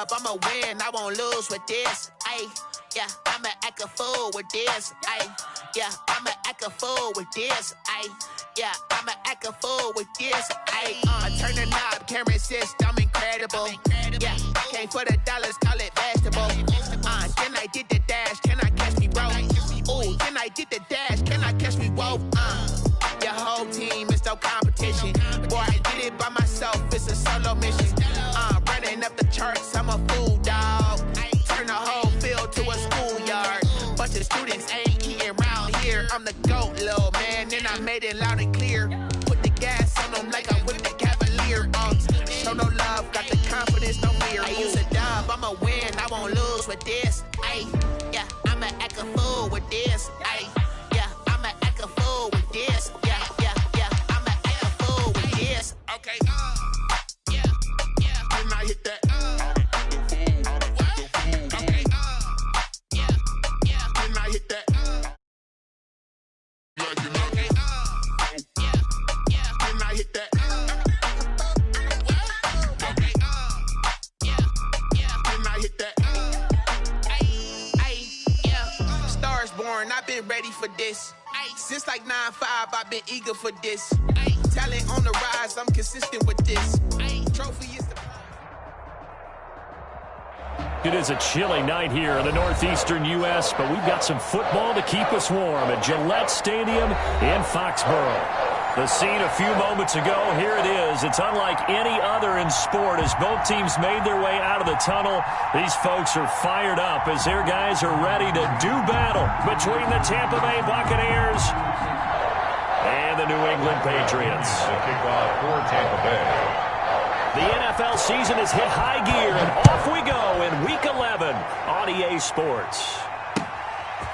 dub, I'ma win, I won't lose with this. Ayy, yeah, I'ma act a fool with this. Ayy, yeah, I'ma act a fool with this. Ayy, yeah, I'ma act a fool with this. Ayy, turn the knob, camera assist, I'm incredible. Yeah, came for the dollars, call it vegetable. Then I did the dash, can I catch me, bro? Ooh, then I did the dash, can I catch me, whoa? Your whole team is no competition. Boy, I did it by myself, it's a solo mission. Running up the charts, I'm a fool, dog. Turn the whole field to a schoolyard. Bunch of students ain't eating round here. I'm the GOAT, little man, and I made it loud and clear. Put the gas on them like I'm with the Cavalier. Show no love, got the confidence, no fear. I use a dub, I'ma win, I won't lose with this. Ayy, yeah, I'ma act a fool with this. Ayy, yeah, I'ma act a fool with this. Yeah, yeah, yeah, I'ma act a fool with this. Okay, yeah, yeah, when I hit that. Okay, yeah, yeah, when I hit that. Yeah, you know. Okay, yeah, yeah, when I hit that. Okay, yeah, yeah, when I hit that. Stars born, I've been ready for this. Since like 9-5, I've been eager for this. Talent on the rise, I'm consistent with this. Trophy is the... It is a chilly night here in the northeastern U.S., but we've got some football to keep us warm at Gillette Stadium in Foxborough. The scene a few moments ago, here it is. It's unlike any other in sport as both teams made their way out of the tunnel. These folks are fired up as their guys are ready to do battle between the Tampa Bay Buccaneers and the New England Patriots. The kickoff for Tampa Bay. The NFL season has hit high gear, and off we go in Week 11 on EA Sports.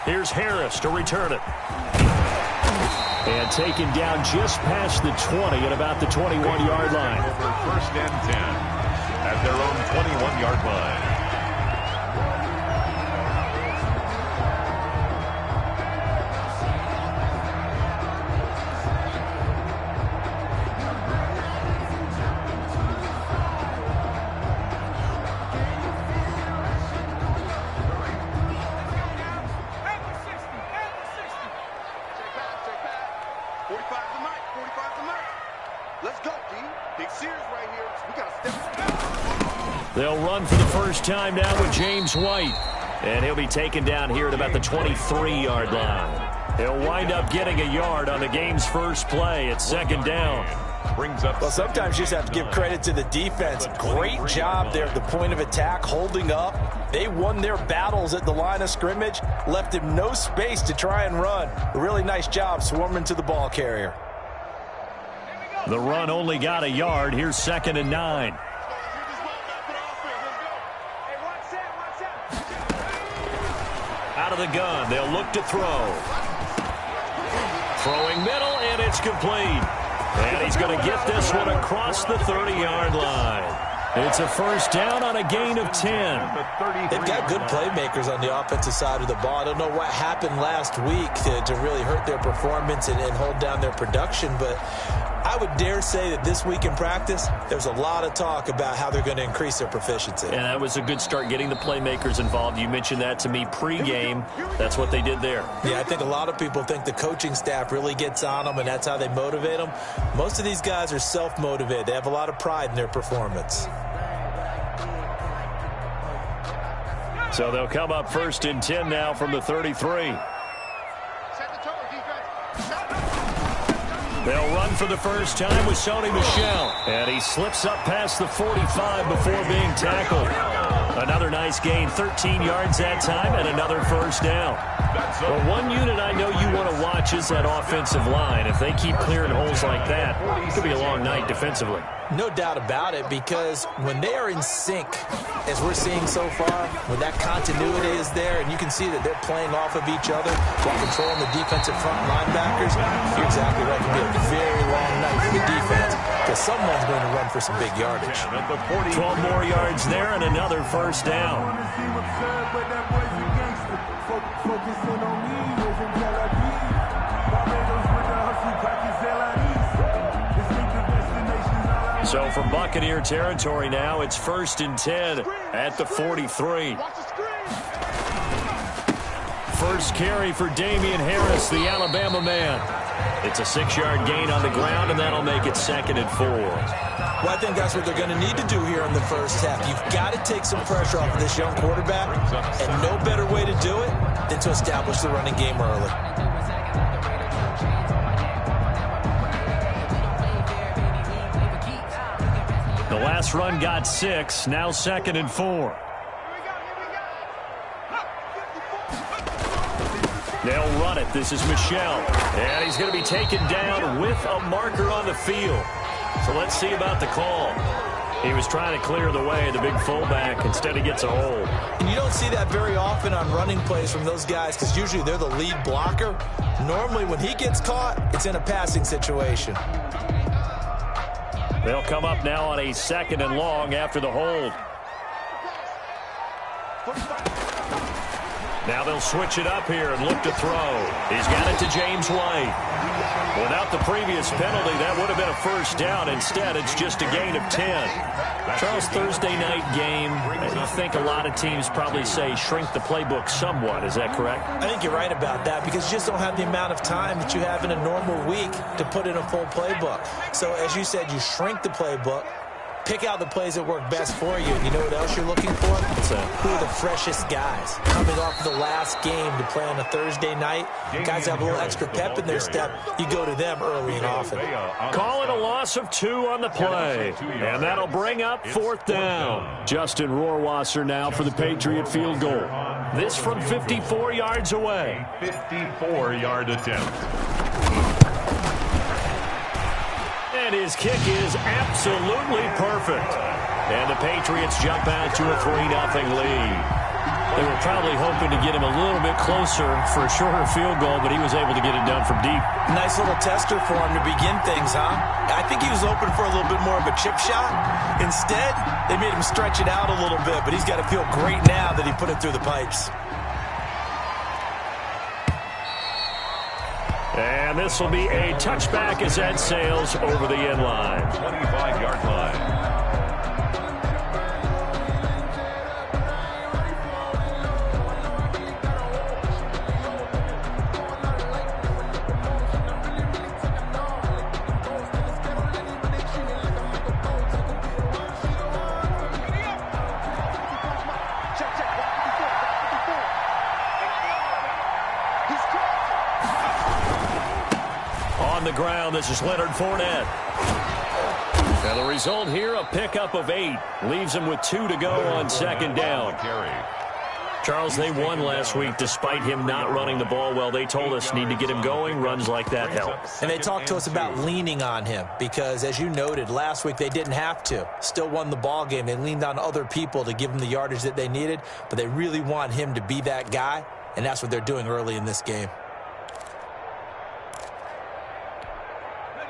Here's Harris to return it. And taken down just past the 20 at about the 21-yard line. For first and 10 at their own 21-yard line. They'll run for the first time now with James White. And he'll be taken down here at about the 23-yard line. He'll wind up getting a yard on the game's first play. It's second down. Well, sometimes you just have to give credit to the defense. Great job there at the point of attack, holding up. They won their battles at the line of scrimmage, left him no space to try and run. A really nice job swarming to the ball carrier. The run only got a yard. Here's second and 9. Out of the gun, they'll look to throw. Throwing middle, and it's complete. And he's going to get this one across the 30-yard line. It's a first down on a gain of 10. They've got good playmakers on the offensive side of the ball. I don't know what happened last week to really hurt their performance and hold down their production, but I would dare say that this week in practice, there's a lot of talk about how they're going to increase their proficiency. And that was a good start getting the playmakers involved. You mentioned that to me pregame. That's what they did there. Yeah, I think a lot of people think the coaching staff really gets on them, and that's how they motivate them. Most of these guys are self-motivated. They have a lot of pride in their performance. So they'll come up first and 10 now from the 33. They'll run for the first time with Sony Michel. And he slips up past the 45 before being tackled. Another nice gain, 13 yards that time, and another first down. Well, one unit I know you want to watch is that offensive line. If they keep clearing holes like that, it could be a long night defensively. No doubt about it, because when they are in sync, as we're seeing so far, when that continuity is there, and you can see that they're playing off of each other while controlling the defensive front linebackers, you're exactly right. It could be a very long night for the defense, because someone's going to run for some big yardage. 12 more yards there and another first down. So for Buccaneer territory now, it's 1st and 10 at the 43. First carry for Damian Harris, the Alabama man. It's a 6-yard gain on the ground, and that'll make it 2nd and 4. Well, I think that's what they're going to need to do here in the first half. You've got to take some pressure off of this young quarterback, and no better way to do it than to establish the running game early. The last run got 6, now 2nd and 4. They'll run it. This is Michel. And he's going to be taken down with a marker on the field. So let's see about the call. He was trying to clear the way, the big fullback. Instead, he gets a hold. And you don't see that very often on running plays from those guys because usually they're the lead blocker. Normally, when he gets caught, it's in a passing situation. They'll come up now on a 2nd and long after the hold. Now they'll switch it up here and look to throw. He's got it to James White. Without the previous penalty, that would have been a first down. Instead, it's just a gain of 10. Charles, Thursday night game, I think a lot of teams probably say shrink the playbook somewhat. Is that correct? I think you're right about that because you just don't have the amount of time that you have in a normal week to put in a full playbook. So, as you said, you shrink the playbook. Pick out the plays that work best for you. And you know what else you're looking for? Who are the freshest guys? Coming off of the last game to play on a Thursday night, guys have a little extra pep in their step. You go to them early and often. Call it a loss of 2 on the play. And that'll bring up 4th down. Justin Rohrwasser now for the Patriot field goal. This from 54 yards away. 54-yard attempt. And his kick is absolutely perfect. And the Patriots jump out to a 3-0 lead. They were probably hoping to get him a little bit closer for a shorter field goal, but he was able to get it done from deep. Nice little tester for him to begin things, huh? I think he was open for a little bit more of a chip shot. Instead, they made him stretch it out a little bit, but he's got to feel great now that he put it through the pipes. And this will be a touchback as that sails over the end line. 25-yard line. Ground. This is Leonard Fournette. Now the result here, a pickup of 8. Leaves him with 2 to go on 2nd down. Charles, they won last week despite him not running the ball well. They told us need to get him going. Runs like that help. And they talked to us about leaning on him because, as you noted, last week they didn't have to. Still won the ball game. They leaned on other people to give them the yardage that they needed, but they really want him to be that guy, and that's what they're doing early in this game.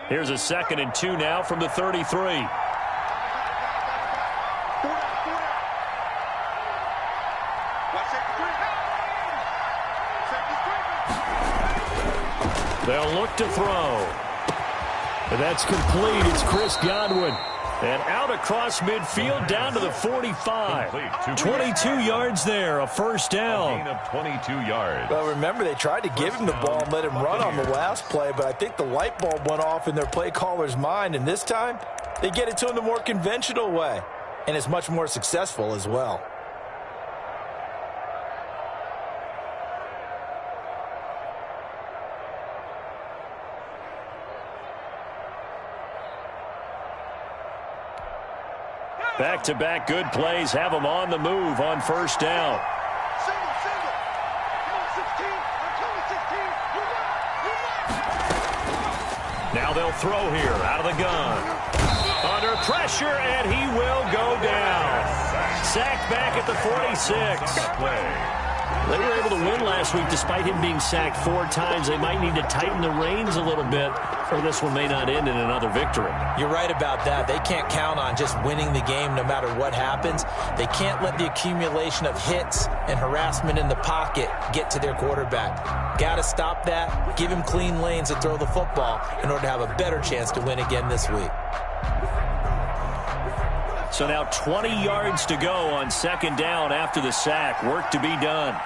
Here's a 2nd and 2 now from the 33. They'll look to throw. And that's complete. It's Chris Godwin. And out across midfield down to the 45. 22 yards there, a first down. A gain of 22 yards. Well, remember, they tried to give him the ball and let him run on the last play, but I think the light bulb went off in their play caller's mind, and this time they get it to him the more conventional way, and it's much more successful as well. Back-to-back good plays have them on the move on first down. Now they'll throw here out of the gun. Under pressure, and he will go down. Sacked back at the 46. They were able to win last week despite him being sacked 4 times. They might need to tighten the reins a little bit, or this one may not end in another victory. You're right about that. They can't count on just winning the game no matter what happens. They can't let the accumulation of hits and harassment in the pocket get to their quarterback. Got to stop that, give him clean lanes to throw the football in order to have a better chance to win again this week. So now 20 yards to go on second down after the sack. Work to be done.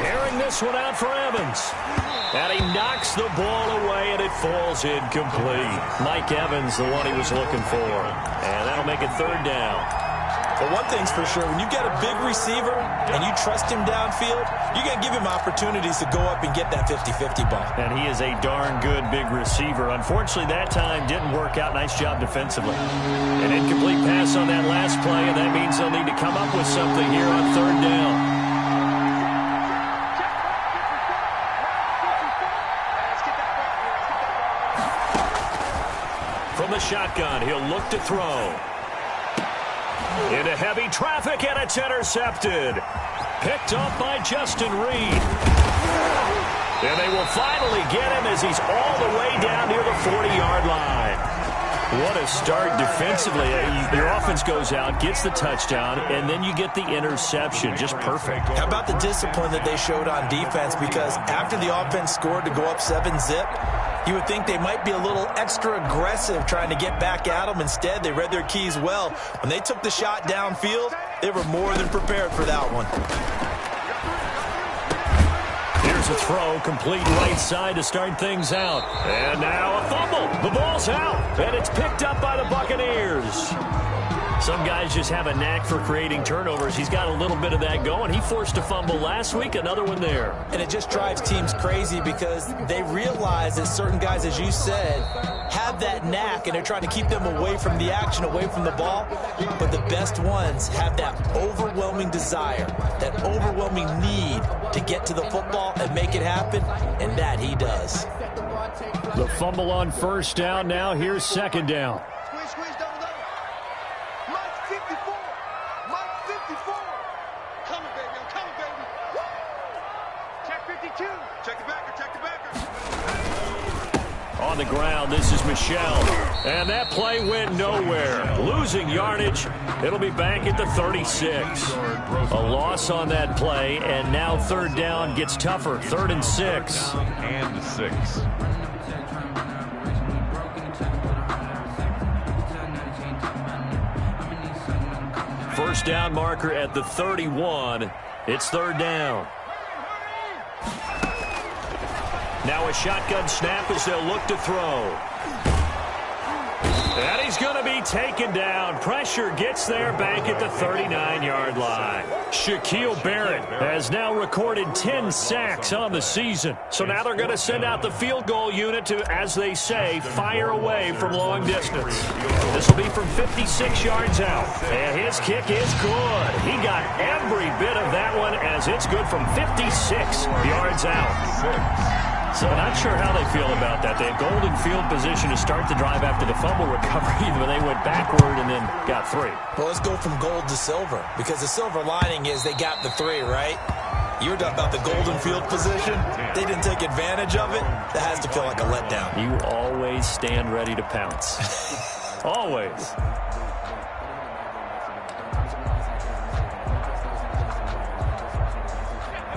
Airing this one out for Evans. And he knocks the ball away, and it falls incomplete. Mike Evans, the one he was looking for. And that'll make it third down. But one thing's for sure, when you get a big receiver and you trust him downfield, you're going to give him opportunities to go up and get that 50-50 ball. And he is a darn good big receiver. Unfortunately, that time didn't work out. Nice job defensively. An incomplete pass on that last play, and that means they'll need to come up with something here on third down. From the shotgun, he'll look to throw. Into heavy traffic, and it's intercepted. Picked up by Justin Reed. And they will finally get him as he's all the way down near the 40-yard line. What a start defensively. Your offense goes out, gets the touchdown, and then you get the interception. Just perfect. How about the discipline that they showed on defense? Because after the offense scored to go up 7-zip, you would think they might be a little extra aggressive trying to get back at them. Instead, they read their keys well. When they took the shot downfield, they were more than prepared for that one. Here's a throw, complete right side to start things out. And now a fumble. The ball's out, and it's picked up by the Buccaneers. Some guys just have a knack for creating turnovers. He's got a little bit of that going. He forced a fumble last week, another one there. And it just drives teams crazy because they realize that certain guys, as you said, have that knack, and they're trying to keep them away from the action, away from the ball. But the best ones have that overwhelming desire, that overwhelming need to get to the football and make it happen, and that he does. The fumble on first down. Now here's second down. Squeeze, double. Mike 54. Coming, baby. Woo! Check 52. Check the backer. On the ground, this is Michelle. And that play went nowhere. Losing yardage. It'll be back at the 36. A loss on that play, and now third down gets tougher. 3rd and 6. And 6. First down marker at the 31. It's third down. Now a shotgun snap as they'll look to throw. And he's going to be taken down. Pressure gets there back at the 39-yard line. Shaquille Barrett has now recorded 10 sacks on the season. So now they're going to send out the field goal unit to, as they say, fire away from long distance. This will be from 56 yards out. And his kick is good. He got every bit of that one as it's good from 56 yards out. So not sure how they feel about that. They had golden field position to start the drive after the fumble recovery, but they went backward and then got 3. Well, let's go from gold to silver, because the silver lining is they got the 3, right? You were talking about the golden field position. They didn't take advantage of it. That has to feel like a letdown. You always stand ready to pounce. Always.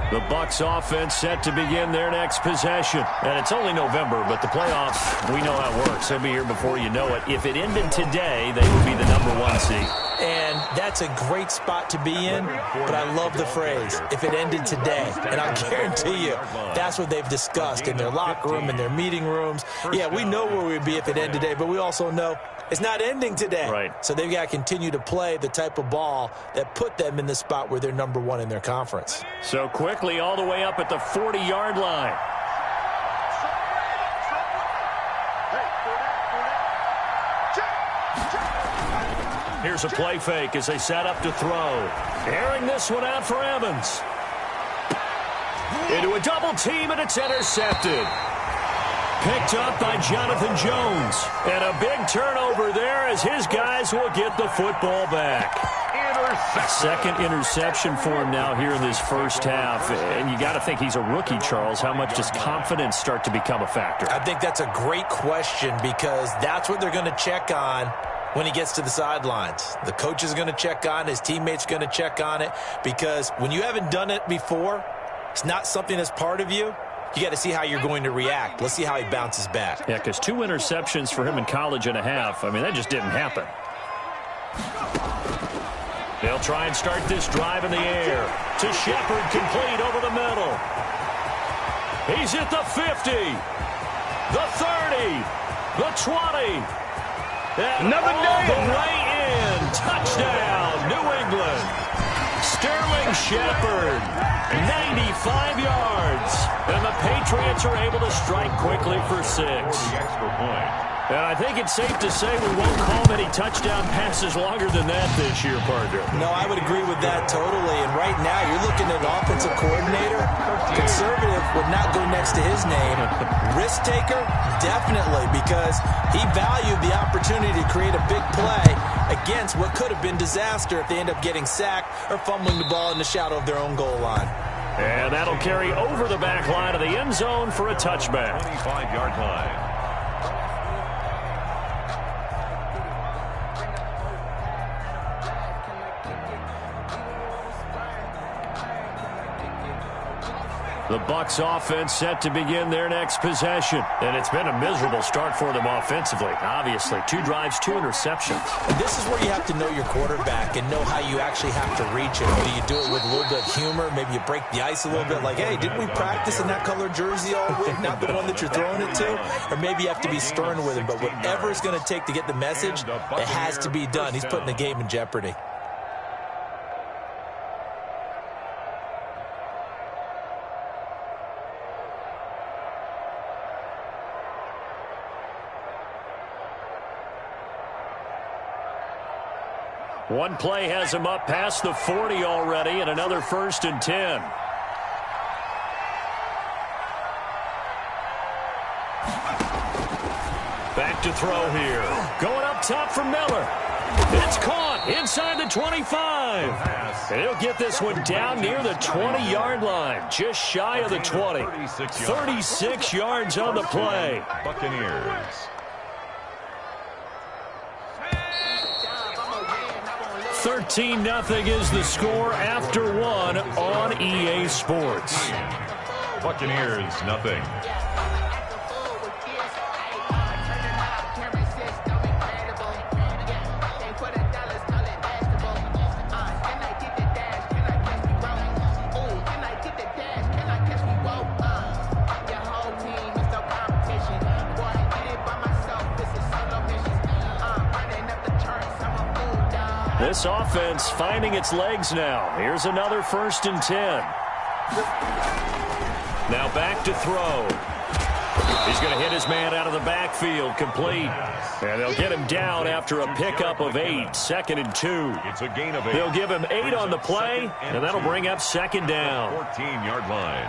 The Bucs offense set to begin their next possession. And it's only November, but the playoffs, we know how it works. They'll be here before you know it. If it ended today, they would be the #1 seed. And that's a great spot to be in, but I love the phrase, if it ended today. And I guarantee you, that's what they've discussed in their locker room, in their meeting rooms. Yeah, we know where we'd be if it ended today, but we also know it's not ending today. Right. So they've got to continue to play the type of ball that put them in the spot where they're #1 in their conference. So quickly all the way up at the 40-yard line. Here's a play fake as they set up to throw. Airing this one out for Evans. Into a double team, and it's intercepted. Picked up by Jonathan Jones. And a big turnover there as his guys will get the football back. Second interception for him now here in this first half. And you got to think he's a rookie, Charles. How much does confidence start to become a factor? I think that's a great question, because that's what they're going to check on when he gets to the sidelines. The coach is going to check on it. His teammates going to check on it, because when you haven't done it before, it's not something that's part of you. you got to see how you're going to react. Let's see how he bounces back. Yeah, because 2 interceptions for him in college and a half. I mean, that just didn't happen. They'll try and start this drive in the air. To Shepard, complete over the middle. He's at the 50, the 30, the 20. And all the way in. Touchdown, New England. Sterling Shepard, 95 yards. And the Patriots are able to strike quickly for 6. The extra point. And I think it's safe to say we won't call many touchdown passes longer than that this year, partner. No, I would agree with that totally. And right now, you're looking at offensive coordinator. Conservative would not go next to his name. Risk taker, definitely, because he valued the opportunity to create a big play against what could have been disaster if they end up getting sacked or fumbling the ball in the shadow of their own goal line. And that'll carry over the back line of the end zone for a touchback. 25-yard line. The Bucs offense set to begin their next possession. And it's been a miserable start for them offensively. Obviously, 2 drives, 2 interceptions. And this is where you have to know your quarterback and know how you actually have to reach him. Do you do it with a little bit of humor? Maybe you break the ice a little bit like, hey, didn't we practice in that color jersey all week? Not the one that you're throwing it to? Or maybe you have to be stern with him. But whatever it's going to take to get the message, it has to be done. He's putting the game in jeopardy. One play has him up past the 40 already, and another 1st and 10. Back to throw here. Going up top for Miller. It's caught inside the 25. And he'll get this one down near the 20-yard line, just shy of the 20. 36 yards on the play. Buccaneers. 13-0 is the score after 1 on EA Sports. Buccaneers, nothing. This offense finding its legs now. Here's another 1st and 10. Now back to throw. He's going to hit his man out of the backfield, complete. And they'll get him down after a pickup of 8, 2nd and 2. It's a gain of 8. They'll give him 8 on the play, and that'll bring up 2nd down. 14-yard line.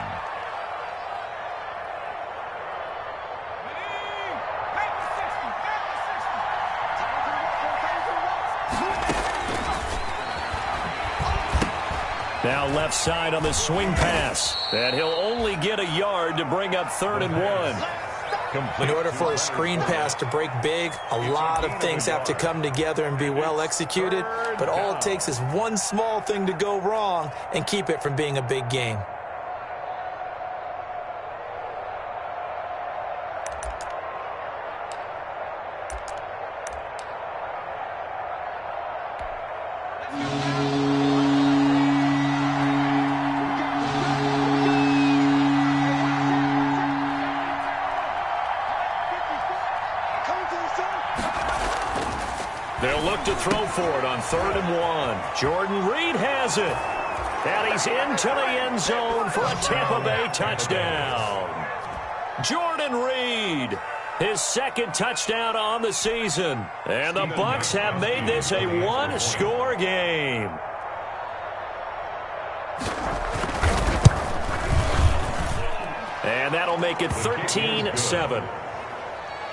Now left side on the swing pass. And he'll only get a yard to bring up 3rd and 1. In order for a screen pass to break big, a lot of things have to come together and be well executed. But all it takes is one small thing to go wrong and keep it from being a big game. They'll look to throw for it on 3rd and 1. Jordan Reed has it. And he's into the end zone for a Tampa Bay touchdown. Jordan Reed, his 2nd touchdown on the season. And the Bucs have made this a 1-score game. And that'll make it 13-7.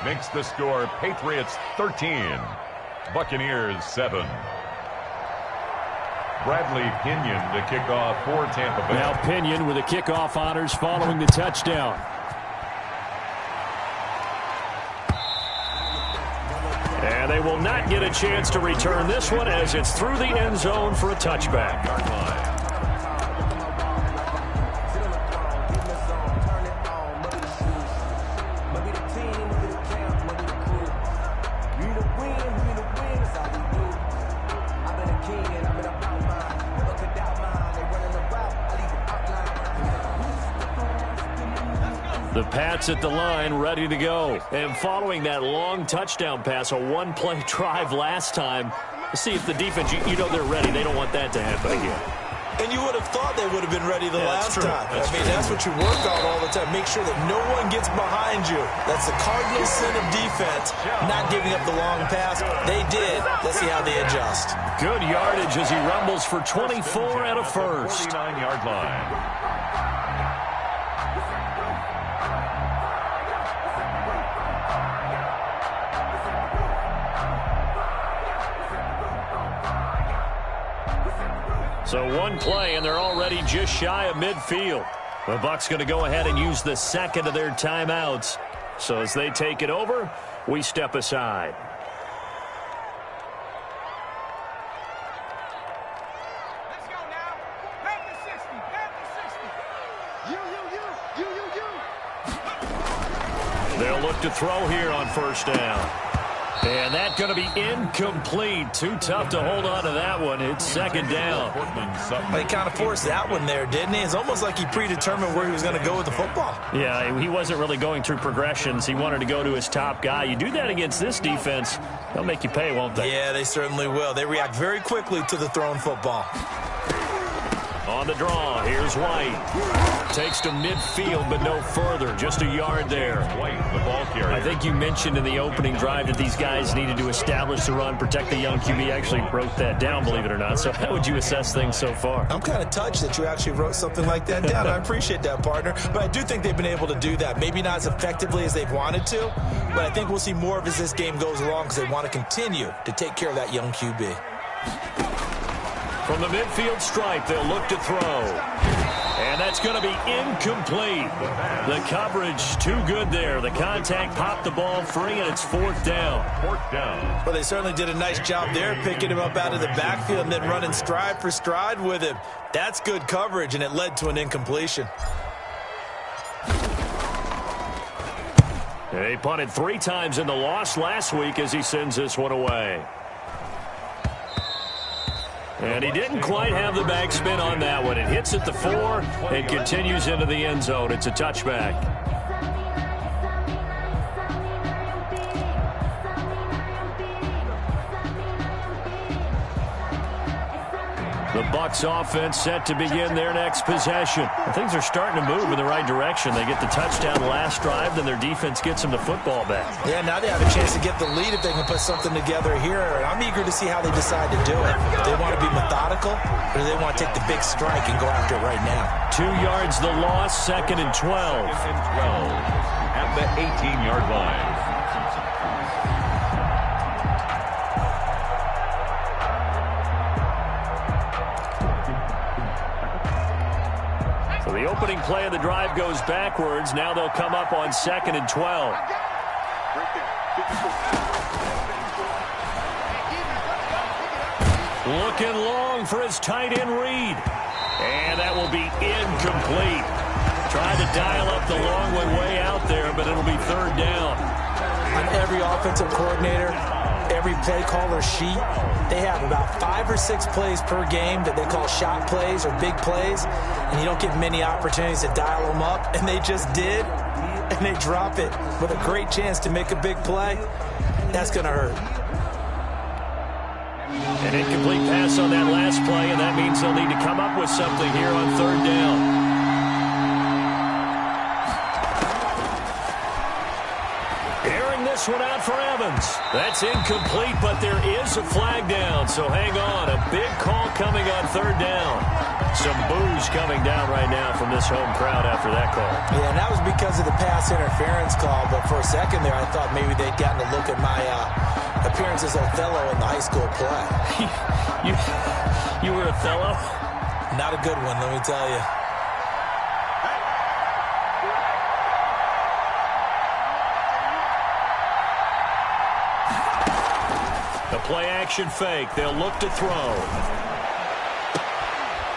Makes the score Patriots 13. Buccaneers 7. Bradley Pinion to kick off for Tampa Bay. Now Pinion with the kickoff honors following the touchdown. And they will not get a chance to return this one as it's through the end zone for a touchback. The Pats at the line, ready to go. And following that long touchdown pass, a one-play drive last time, see if the defense, you know they're ready. They don't want that to happen again. And you would have thought they would have been ready the last time. That's what you work on all the time. Make sure that no one gets behind you. That's the cardinal sin of defense, not giving up the long pass. They did. Let's see how they adjust. Good yardage as he rumbles for 24 and a first. 49-yard line. So one play, and they're already just shy of midfield. The Bucs going to go ahead and use the second of their timeouts. So as they take it over, we step aside. Let's go now. Panther 60. Panther 60. You. They'll look to throw here on first down. And that's going to be incomplete. Too tough to hold on to that one. It's second down. He kind of forced that one there, didn't he? It's almost like he predetermined where he was going to go with the football. Yeah, he wasn't really going through progressions. He wanted to go to his top guy. You do that against this defense, they'll make you pay, won't they? Yeah, they certainly will. They react very quickly to the thrown football. On the draw, here's White. Takes to midfield, but no further. Just a yard there. White, the ball carrier. I think you mentioned in the opening drive that these guys needed to establish the run, protect the young QB. I actually wrote that down, believe it or not. So how would you assess things so far? I'm kind of touched that you actually wrote something like that down. I appreciate that, partner. But I do think they've been able to do that. Maybe not as effectively as they've wanted to, but I think we'll see more of as this game goes along because they want to continue to take care of that young QB. From the midfield stripe, they'll look to throw. And that's going to be incomplete. The coverage too good there. The contact popped the ball free, and it's fourth down. Well, they certainly did a nice job there, picking him up out of the backfield and then running stride for stride with him. That's good coverage, and it led to an incompletion. He punted 3 times in the loss last week as he sends this one away. And he didn't quite have the backspin on that one. It hits at the 4 and continues into the end zone. It's a touchback. The Bucs offense set to begin their next possession. Things are starting to move in the right direction. They get the touchdown last drive, then their defense gets them the football back. Yeah, now they have a chance to get the lead if they can put something together here. I'm eager to see how they decide to do it. Do they want to be methodical, or do they want to take the big strike and go after it right now? 2 yards the loss, second and 12. At the 18-yard line. So the opening play of the drive goes backwards. Now they'll come up on second and 12. Looking long for his tight end read. And that will be incomplete. Trying to dial up the long one way out there, but it'll be third down. On every offensive coordinator, every play caller sheet, they have about 5 or 6 plays per game that they call shot plays or big plays, and you don't get many opportunities to dial them up, and they just did, and they drop it with a great chance to make a big play. That's going to hurt. An incomplete pass on that last play, and that means they'll need to come up with something here on third down. This one out for Evans. That's incomplete, but there is a flag down, so hang on. A big call coming on third down. Some boos coming down right now from this home crowd after that call. Yeah, and that was because of the pass interference call, but for a second there I thought maybe they'd gotten a look at my appearance as Othello in the high school play. You were Othello? Not a good one, let me tell you. The play-action fake. They'll look to throw.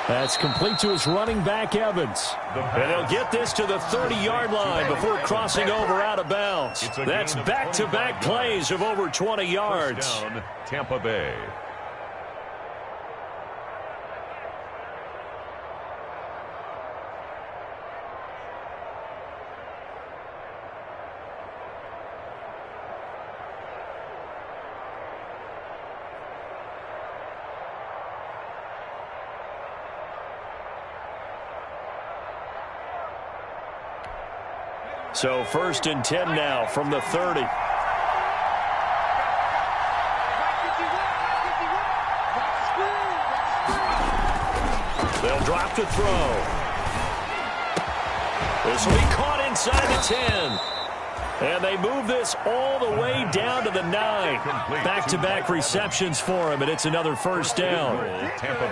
That's complete to his running back, Evans. And they'll get this to the 30-yard line before crossing over out of bounds. That's back-to-back plays of over 20 yards. First down, Tampa Bay. So 1st and 10 now from the 30. They'll drop to throw. This will be caught inside the 10. And they move this all the way down to the 9. Back-to-back receptions for him, and it's another 1st down.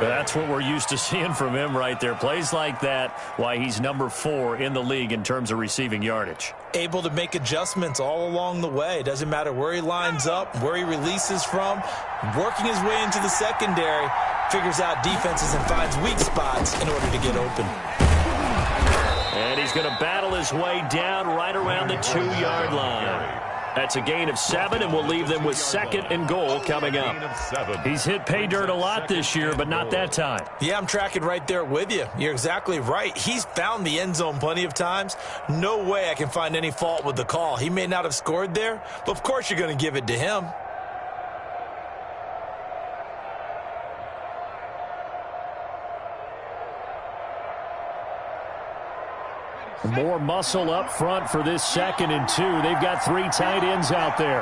That's what we're used to seeing from him right there. Plays like that, why he's number 4 in the league in terms of receiving yardage. Able to make adjustments all along the way. Doesn't matter where he lines up, where he releases from. Working his way into the secondary, figures out defenses and finds weak spots in order to get open. And he's going to battle his way down right around the 2-yard line. That's a gain of 7, and we'll leave them with 2nd and goal coming up. He's hit pay dirt a lot this year, but not that time. Yeah, I'm tracking right there with you. You're exactly right. He's found the end zone plenty of times. No way I can find any fault with the call. He may not have scored there, but of course you're going to give it to him. More muscle up front for this 2nd and 2. They've got 3 tight ends out there.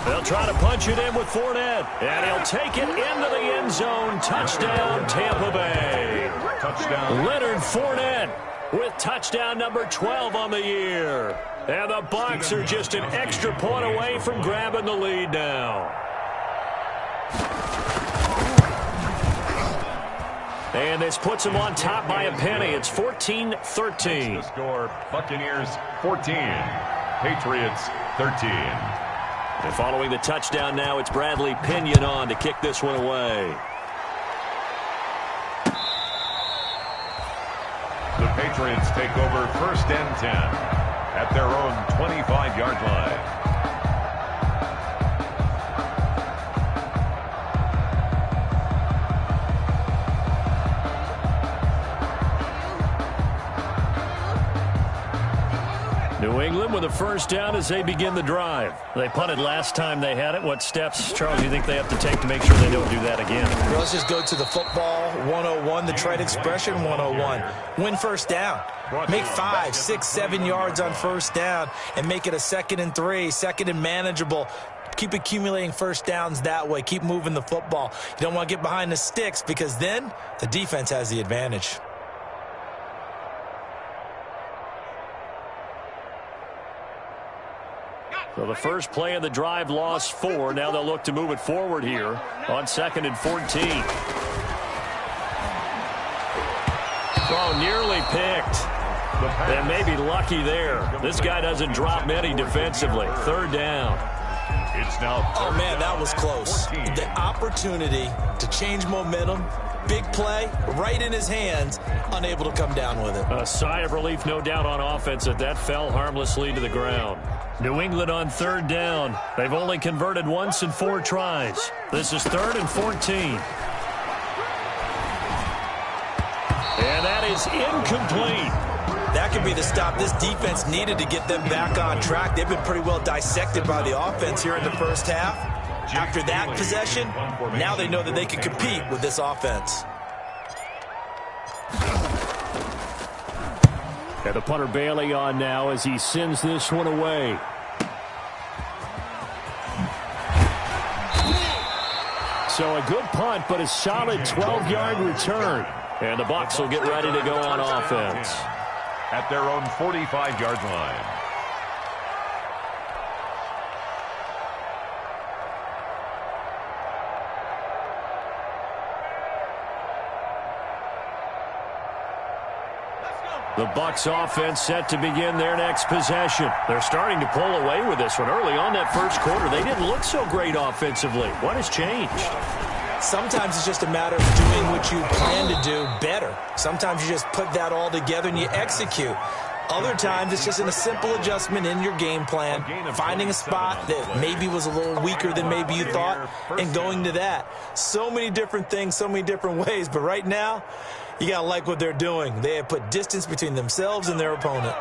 They'll try to punch it in with Fournette. And he'll take it into the end zone. Touchdown, Tampa Bay. Touchdown. Leonard Fournette with touchdown number 12 on the year. And the Bucs are just an extra point away from grabbing the lead now. And this puts them on top by a penny. It's 14-13. The score, Buccaneers 14, Patriots 13. And following the touchdown now, it's Bradley Pinion on to kick this one away. The Patriots take over 1st and 10 at their own 25-yard line. New England with a 1st down as they begin the drive. They punted last time they had it. What steps, Charles, do you think they have to take to make sure they don't do that again? Well, let's just go to the football 101, the trade expression 101. Win 1st down. Make 5, 6, 7 yards on 1st down and make it a 2nd and 3, 2nd and manageable. Keep accumulating 1st downs that way. Keep moving the football. You don't want to get behind the sticks because then the defense has the advantage. So the first play of the drive lost 4. Now they'll look to move it forward here on 2nd and 14. Oh, nearly picked. And maybe lucky there. This guy doesn't drop many defensively. 3rd down. It's now. Oh, man, that was close. The opportunity to change momentum, big play, right in his hands, unable to come down with it. A sigh of relief, no doubt, on offense that fell harmlessly to the ground. New England on 3rd down. They've only converted once in 4 tries. This is 3rd and 14. And that is incomplete. That could be the stop this defense needed to get them back on track. They've been pretty well dissected by the offense here in the 1st half. After that possession, now they know that they can compete with this offense. And the punter Bailey on now as he sends this one away. So a good punt, but a solid 12-yard return. And the Bucs will get ready to go on offense. At their own 45-yard line. The Bucs offense set to begin their next possession. They're starting to pull away with this one. Early on that 1st quarter, they didn't look so great offensively. What has changed? Sometimes it's just a matter of doing what you plan to do better. Sometimes you just put that all together and you execute. Other times it's just in a simple adjustment in your game plan, finding a spot that maybe was a little weaker than maybe you thought, and going to that. So many different things, so many different ways, but right now, you got to like what they're doing. They have put distance between themselves and their opponent.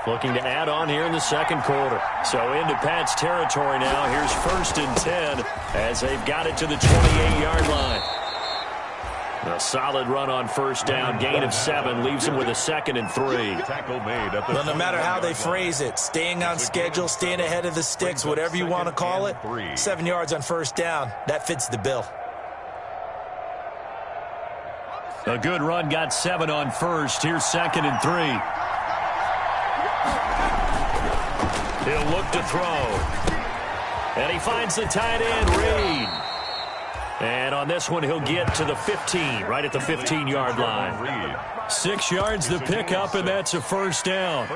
Looking to add on here in the 2nd quarter. So into Pat's territory now. Here's 1st and 10 as they've got it to the 28-yard line. A solid run on first down, gain of 7, leaves him with a 2nd and 3. Tackle made at the Well, no matter how they phrase it, staying on schedule, staying ahead of the sticks, whatever you want to call it, 7 yards on first down, that fits the bill. A good run got 7 on first. Here's 2nd and 3. He'll look to throw. And he finds the tight end, Reed. And on this one, he'll get to the 15, right at the 15-yard line. 6 yards the pickup, and that's a first down.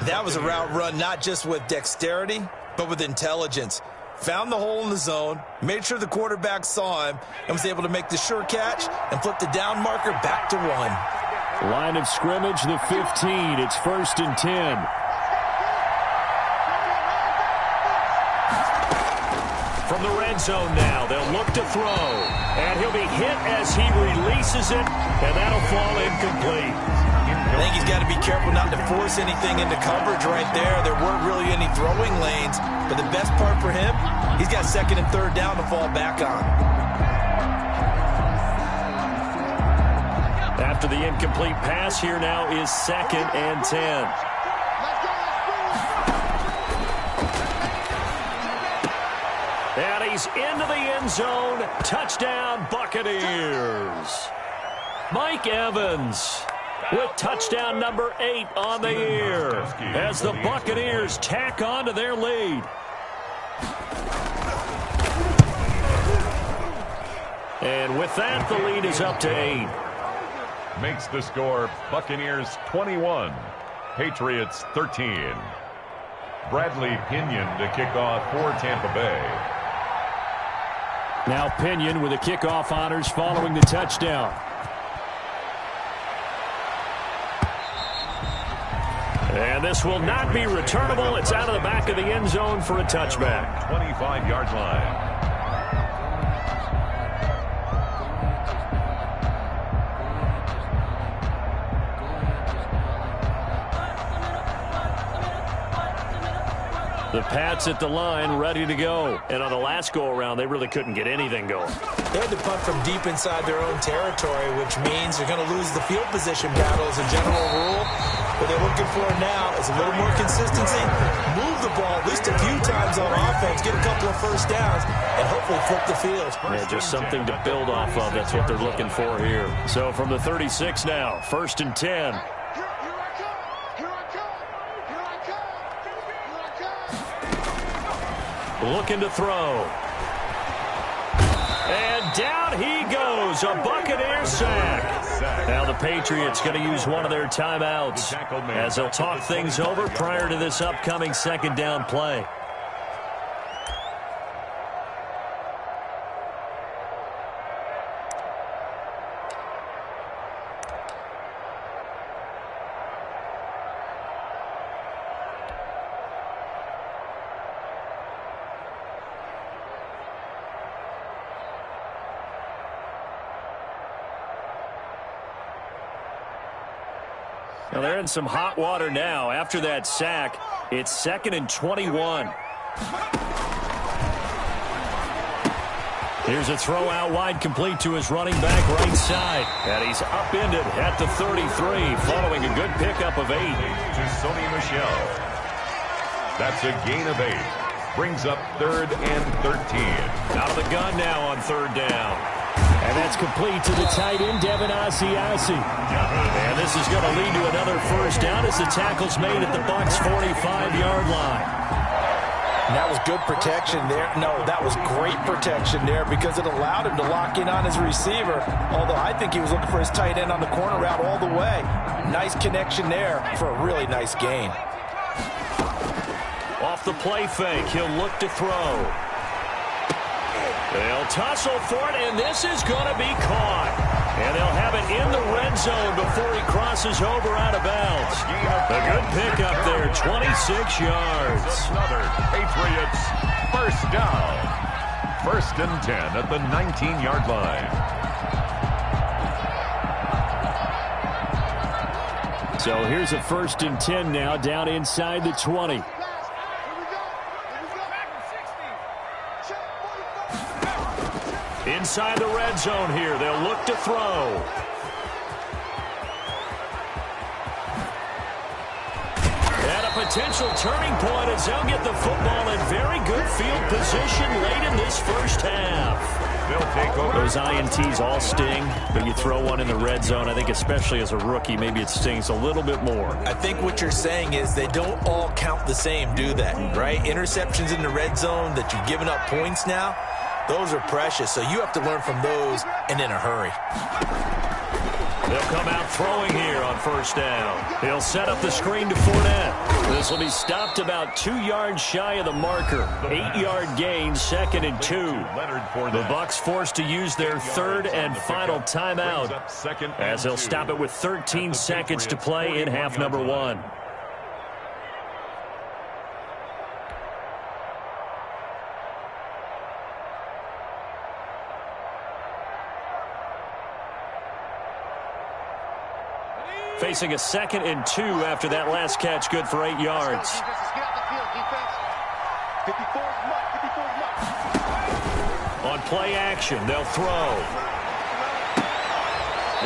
That was a route run not just with dexterity, but with intelligence. Found the hole in the zone, made sure the quarterback saw him, and was able to make the sure catch and flip the down marker back to 1. Line of scrimmage, the 15. It's 1st and 10. From the red zone now, they'll look to throw. And he'll be hit as he releases it, and that'll fall incomplete. I think he's got to be careful not to force anything into coverage right there. There weren't really any throwing lanes, but the best part for him, he's got 2nd and 3rd down to fall back on. After the incomplete pass, here now is 2nd and 10. And he's into the end zone. Touchdown, Buccaneers. Mike Evans with touchdown number 8 on the year as the Buccaneers tack on to their lead. And with that, the lead is up to 8. Makes the score Buccaneers 21, Patriots 13. Bradley Pinion to kick off for Tampa Bay. Now Pinion with the kickoff honors following the touchdown. And this will not be returnable. It's out of the back of the end zone for a touchback. 25-yard line. The Pats at the line, ready to go. And on the last go-around, they really couldn't get anything going. They had to punt from deep inside their own territory, which means they're going to lose the field position battle as a general rule. What they're looking for now is a little more consistency, move the ball at least a few times on offense, get a couple of first downs, and hopefully flip the field. Yeah, just something to build off of. That's what they're looking for here. So from the 36 now, 1st and 10. Looking to throw. And down he goes. A Buccaneer sack. Now the Patriots going to use one of their timeouts as they'll talk things over prior to this upcoming 2nd down play. Now they're in some hot water now. After that sack, it's 2nd and 21. Here's a throw out wide, complete to his running back right side. And he's upended at the 33, following a good pickup of 8. To Sony Michel. That's a gain of 8. Brings up 3rd and 13. Out of the gun now on 3rd down. And that's complete to the tight end, Devin Asiasi. And this is going to lead to another first down as the tackle's made at the Bucs' 45-yard line. And that was good protection there. No, that was great protection there because it allowed him to lock in on his receiver. Although I think he was looking for his tight end on the corner route all the way. Nice connection there for a really nice gain. Off the play fake, he'll look to throw. They'll tussle for it, and this is going to be caught. And they'll have it in the red zone before he crosses over out of bounds. A good pickup there, 26 yards. Another Patriots first down. 1st and 10 at the 19-yard line. So here's a 1st and 10 now, down inside the 20. Inside the red zone here, they'll look to throw. And a potential turning point as they'll get the football in very good field position late in this first half. They'll take over. Those INTs all sting, but you throw one in the red zone, I think especially as a rookie, maybe it stings a little bit more. I think what you're saying is they don't all count the same, do they? Right? Interceptions in the red zone that you've given up points now, those are precious, so you have to learn from those and in a hurry. They'll come out throwing here on first down. He'll set up the screen to Fournette. This will be stopped about 2 yards shy of the marker. 8-yard gain, 2nd and 2. The Bucs forced to use their third and final timeout as they'll stop it with 13 seconds to play in half number 1. Facing a 2nd and 2 after that last catch, good for 8 yards. On play action, they'll throw.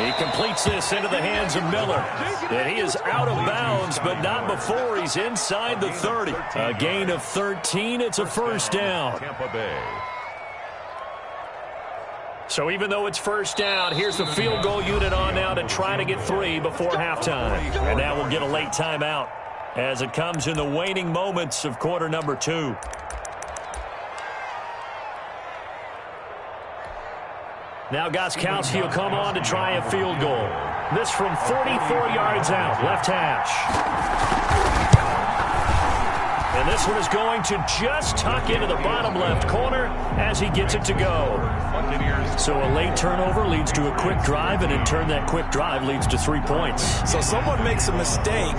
He completes this into the hands of Miller. And he is out of bounds, but not before he's inside the 30. A gain of 13, it's a first down. Tampa Bay. So even though it's first down, here's the field goal unit on now to try to get 3 before halftime. And now we'll get a late timeout as it comes in the waning moments of quarter number 2. Now Gostkowski will come on to try a field goal. This from 44 yards out, left hash. And this one is going to just tuck into the bottom left corner as he gets it to go. So a late turnover leads to a quick drive, and in turn that quick drive leads to 3 points. So someone makes a mistake,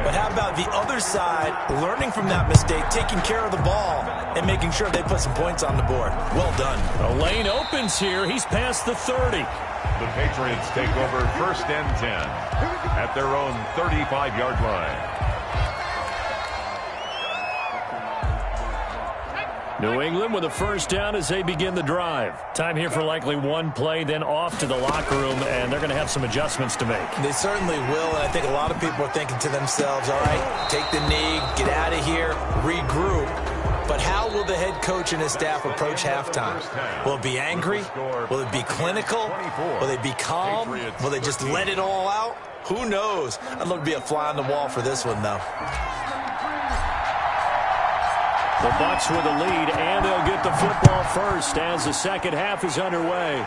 but how about the other side learning from that mistake, taking care of the ball, and making sure they put some points on the board? Well done. A lane opens here. He's past the 30. The Patriots take over 1st and 10 at their own 35-yard line. New England with a first down as they begin the drive. Time here for likely one play, then off to the locker room, and they're going to have some adjustments to make. They certainly will, and I think a lot of people are thinking to themselves, all right, take the knee, get out of here, regroup. But how will the head coach and his staff approach halftime? Will it be angry? Will it be clinical? Will they be calm? Will they just let it all out? Who knows? I'd love to be a fly on the wall for this one, though. The Bucs with a lead, and they'll get the football first as the second half is underway.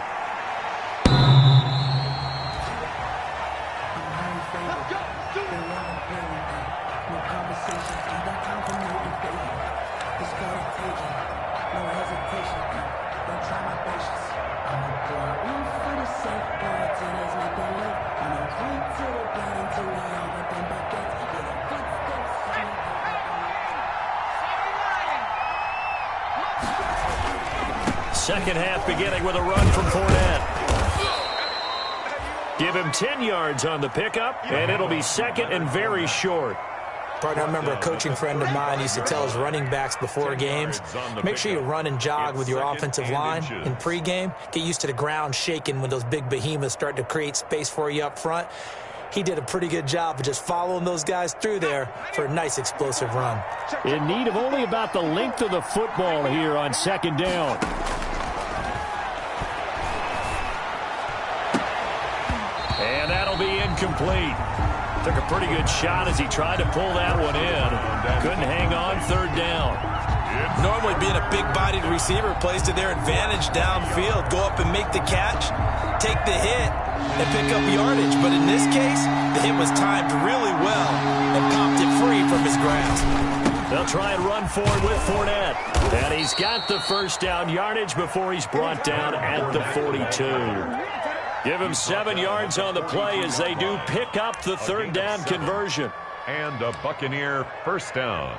Second half beginning with a run from Fournette. Give him 10 yards on the pickup, and it'll be 2nd and very short. Partner, I remember a coaching friend of mine used to tell his running backs before games, make sure you run and jog with your offensive line in pregame. Get used to the ground shaking when those big behemoths start to create space for you up front. He did a pretty good job of just following those guys through there for a nice explosive run. In need of only about the length of the football here on 2nd down. And that'll be incomplete. Took a pretty good shot as he tried to pull that one in. Couldn't hang on 3rd down. Normally being a big-bodied receiver plays to their advantage downfield. Go up and make the catch, take the hit, and pick up yardage. But in this case, the hit was timed really well and popped it free from his grasp. They'll try and run forward with Fournette. And he's got the first down yardage before he's brought down at the 42. Give him 7 yards on the play as they do pick up the 3rd down conversion. And a Buccaneer first down.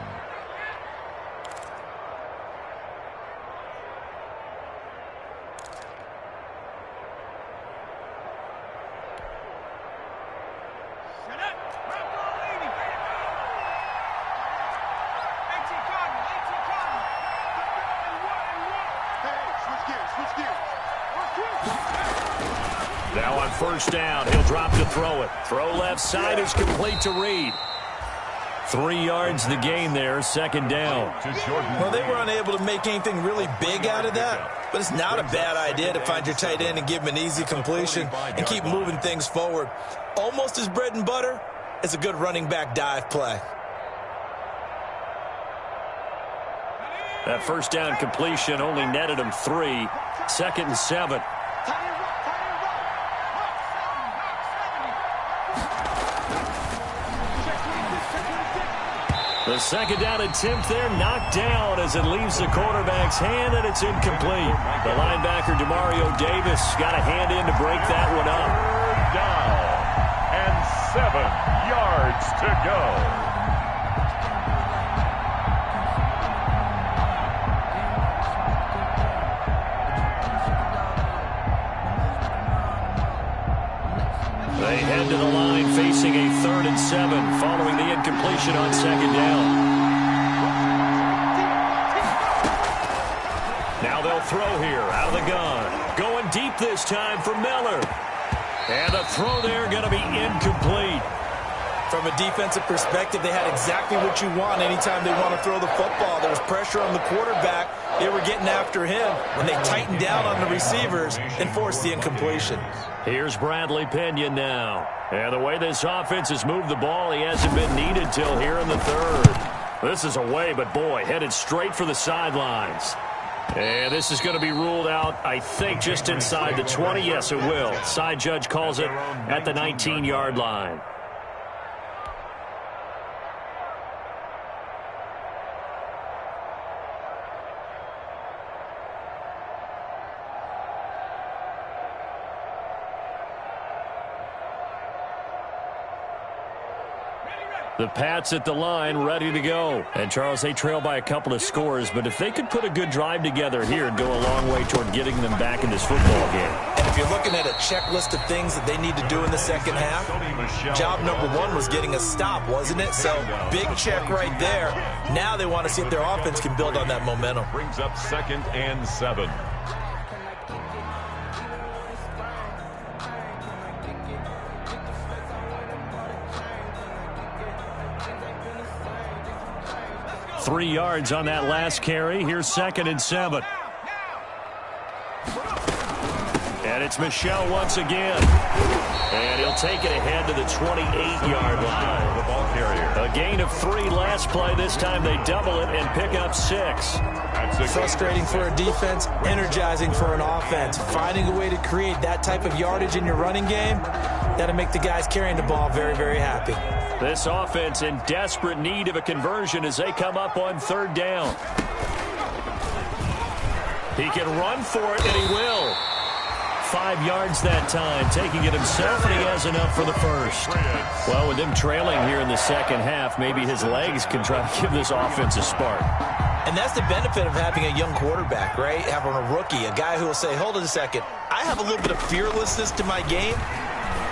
Switch gears. Now on first down, he'll drop to throw it. Throw left side is complete to Reed. 3 yards the gain there, second down. Well, they were unable to make anything really big out of that, but it's not a bad idea to find your tight end and give him an easy completion and keep moving things forward. Almost as bread and butter as a good running back dive play. That first down completion only netted him 3. Second and 7. The second down attempt there knocked down as it leaves the quarterback's hand, and it's incomplete. The linebacker, Demario Davis, got a hand in to break that one up. Third down and 7 yards to go. They head to the line facing a 3rd and 7 following the incompletion on second down. Now they'll throw here out of the gun. Going deep this time for Miller. And the throw there going to be incomplete. From a defensive perspective, they had exactly what you want anytime they want to throw the football. There was pressure on the quarterback. They were getting after him, and they tightened down on the receivers and forced the incompletion. Here's Bradley Pinion now. And the way this offense has moved the ball, he hasn't been needed till here in the 3rd. This is away, but boy, headed straight for the sidelines. And this is going to be ruled out, I think, just inside the 20. Yes, it will. Side judge calls it at the 19-yard line. The Pats at the line, ready to go. And, Charles, they trail by a couple of scores, but if they could put a good drive together here, it'd go a long way toward getting them back in this football game. And if you're looking at a checklist of things that they need to do in the second half, job number 1 was getting a stop, wasn't it? So, big check right there. Now they want to see if their offense can build on that momentum. Brings up 2nd and 7. Three yards on that last carry. Here's 2nd and 7. And it's Michel once again. And he'll take it ahead to the 28-yard line. The ball carrier. A gain of 3 last play. This time they double it and pick up 6. Frustrating for a defense, energizing for an offense. Finding a way to create that type of yardage in your running game, that'll make the guys carrying the ball very, very happy. This offense in desperate need of a conversion as they come up on 3rd down. He can run for it, and he will. 5 yards that time, taking it himself, and he has enough for the first. Well, with them trailing here in the second half, maybe his legs can try to give this offense a spark. And that's the benefit of having a young quarterback, right? Having a rookie, a guy who will say, hold it a second, I have a little bit of fearlessness to my game.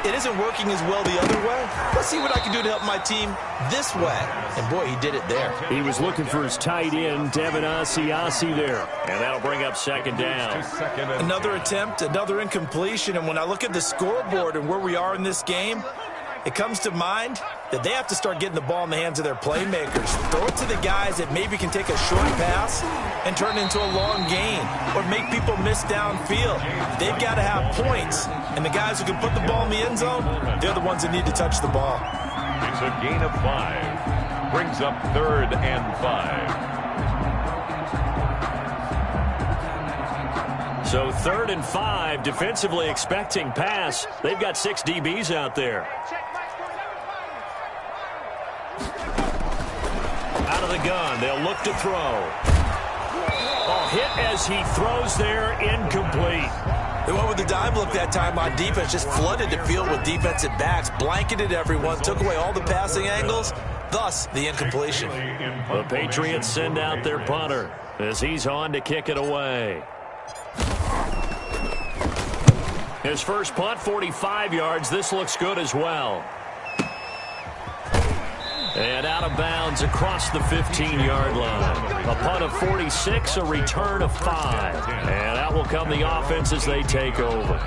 It isn't working as well the other way. Let's see what I can do to help my team this way. And, boy, he did it there. He was looking for his tight end, Devin Asiasi there. And that'll bring up 2nd down. Another attempt, another incompletion. And when I look at the scoreboard and where we are in this game, it comes to mind that they have to start getting the ball in the hands of their playmakers. Throw it to the guys that maybe can take a short pass and turn it into a long gain or make people miss downfield. They've got to have points. And the guys who can put the ball in the end zone, they're the ones that need to touch the ball. It's a gain of 5. Brings up 3rd and 5. So 3rd and 5, defensively expecting pass. They've got 6 DBs out there. Out of the gun, they'll look to throw. Oh, hit as he throws there, incomplete. They went with the dive look that time on defense, just flooded the field with defensive backs, blanketed everyone, took away all the passing angles, thus the incompletion. The Patriots send out their punter as he's on to kick it away. His first punt, 45 yards. This looks good as well. And out of bounds across the 15-yard line. A punt of 46, a return of 5. And out will come the offense as they take over.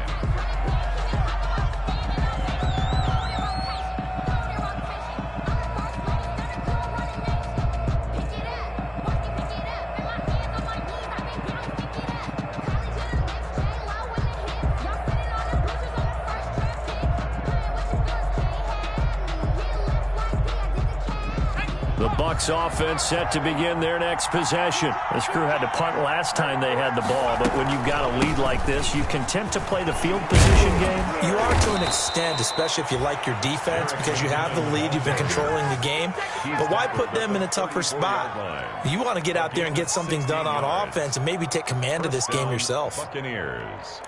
Bucs offense set to begin their next possession. This crew had to punt last time they had the ball, but when you've got a lead like this, you content to play the field position game? You are to an extent, especially if you like your defense, because you have the lead, you've been controlling the game. But why put them in a tougher spot? You want to get out there and get something done on offense and maybe take command of this game yourself. Buccaneers.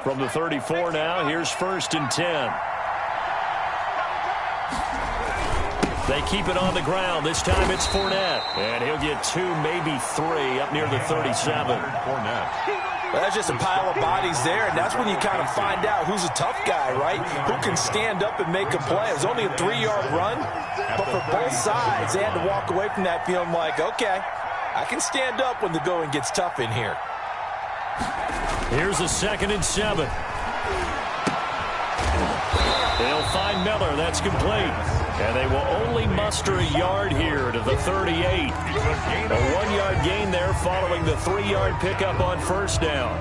From the 34 now, here's 1st and 10. They keep it on the ground. This time it's Fournette. And he'll get 2, maybe 3 up near the 37. Well, that's just a pile of bodies there, and that's when you kind of find out who's a tough guy, right? Who can stand up and make a play. It was only a 3-yard run, but for both sides, they had to walk away from that feeling like, okay, I can stand up when the going gets tough in here. Here's a 2nd and 7. They'll find Miller. That's complete. And they will only muster a yard here to the 38. A 1-yard gain there following the 3-yard pickup on 1st down.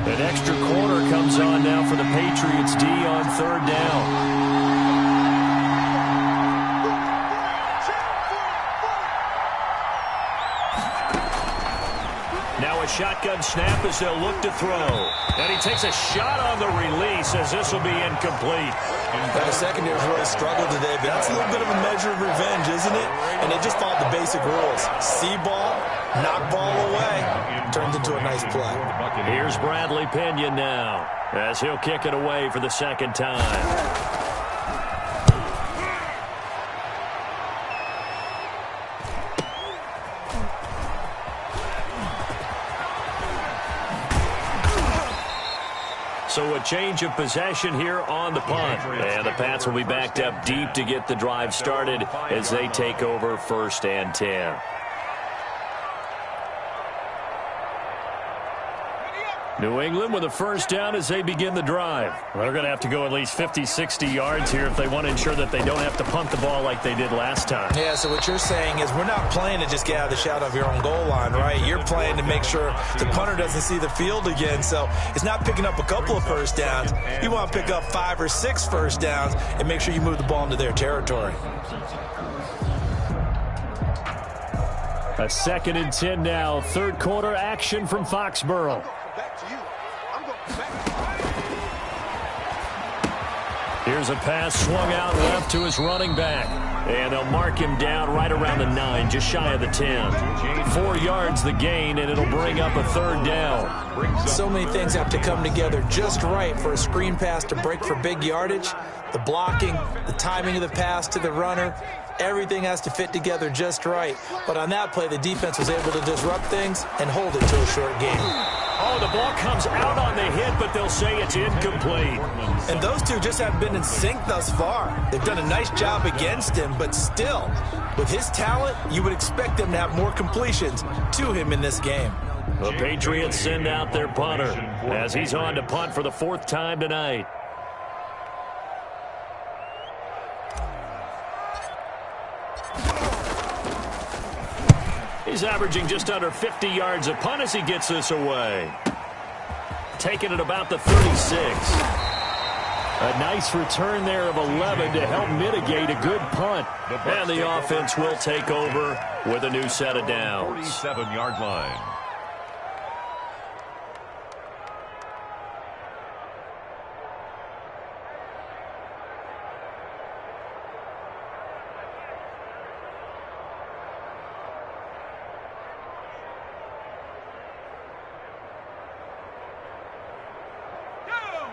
An extra quarter comes on now for the Patriots D on 3rd down. Now a shotgun snap as they'll look to throw. And he takes a shot on the release as this will be incomplete. Well, the secondary's really struggled today, but that's a little bit of a measure of revenge, isn't it? And they just followed the basic rules. See ball, knock ball away. Turns into a nice play. Here's Bradley Pinion now as he'll kick it away for the 2nd time. So a change of possession here on the punt. And the Pats will be backed up deep to get the drive started as they take over 1st and 10. New England with a 1st down as they begin the drive. Well, they're going to have to go at least 50, 60 yards here if they want to ensure that they don't have to punt the ball like they did last time. Yeah, so what you're saying is we're not playing to just get out of the shadow of your own goal line, right? You're playing to make sure the punter doesn't see the field again. So it's not picking up a couple of 1st downs. You want to pick up 5 or 6 1st downs and make sure you move the ball into their territory. A 2nd and 10 now. 3rd quarter action from Foxborough. Here's a pass swung out left to his running back. And they'll mark him down right around the 9, just shy of the 10. 4 yards the gain, and it'll bring up a 3rd down. So many things have to come together just right for a screen pass to break for big yardage. The blocking, the timing of the pass to the runner, everything has to fit together just right. But on that play, the defense was able to disrupt things and hold it to a short game. Oh, the ball comes out on the hit, but they'll say it's incomplete. And those two just haven't been in sync thus far. They've done a nice job against him, but still, with his talent, you would expect them to have more completions to him in this game. The Patriots send out their punter as he's on to punt for the 4th time tonight. He's averaging just under 50 yards a punt as he gets this away. Taking it about the 36. A nice return there of 11 to help mitigate a good punt. And the offense will take over with a new set of downs. 47-yard line.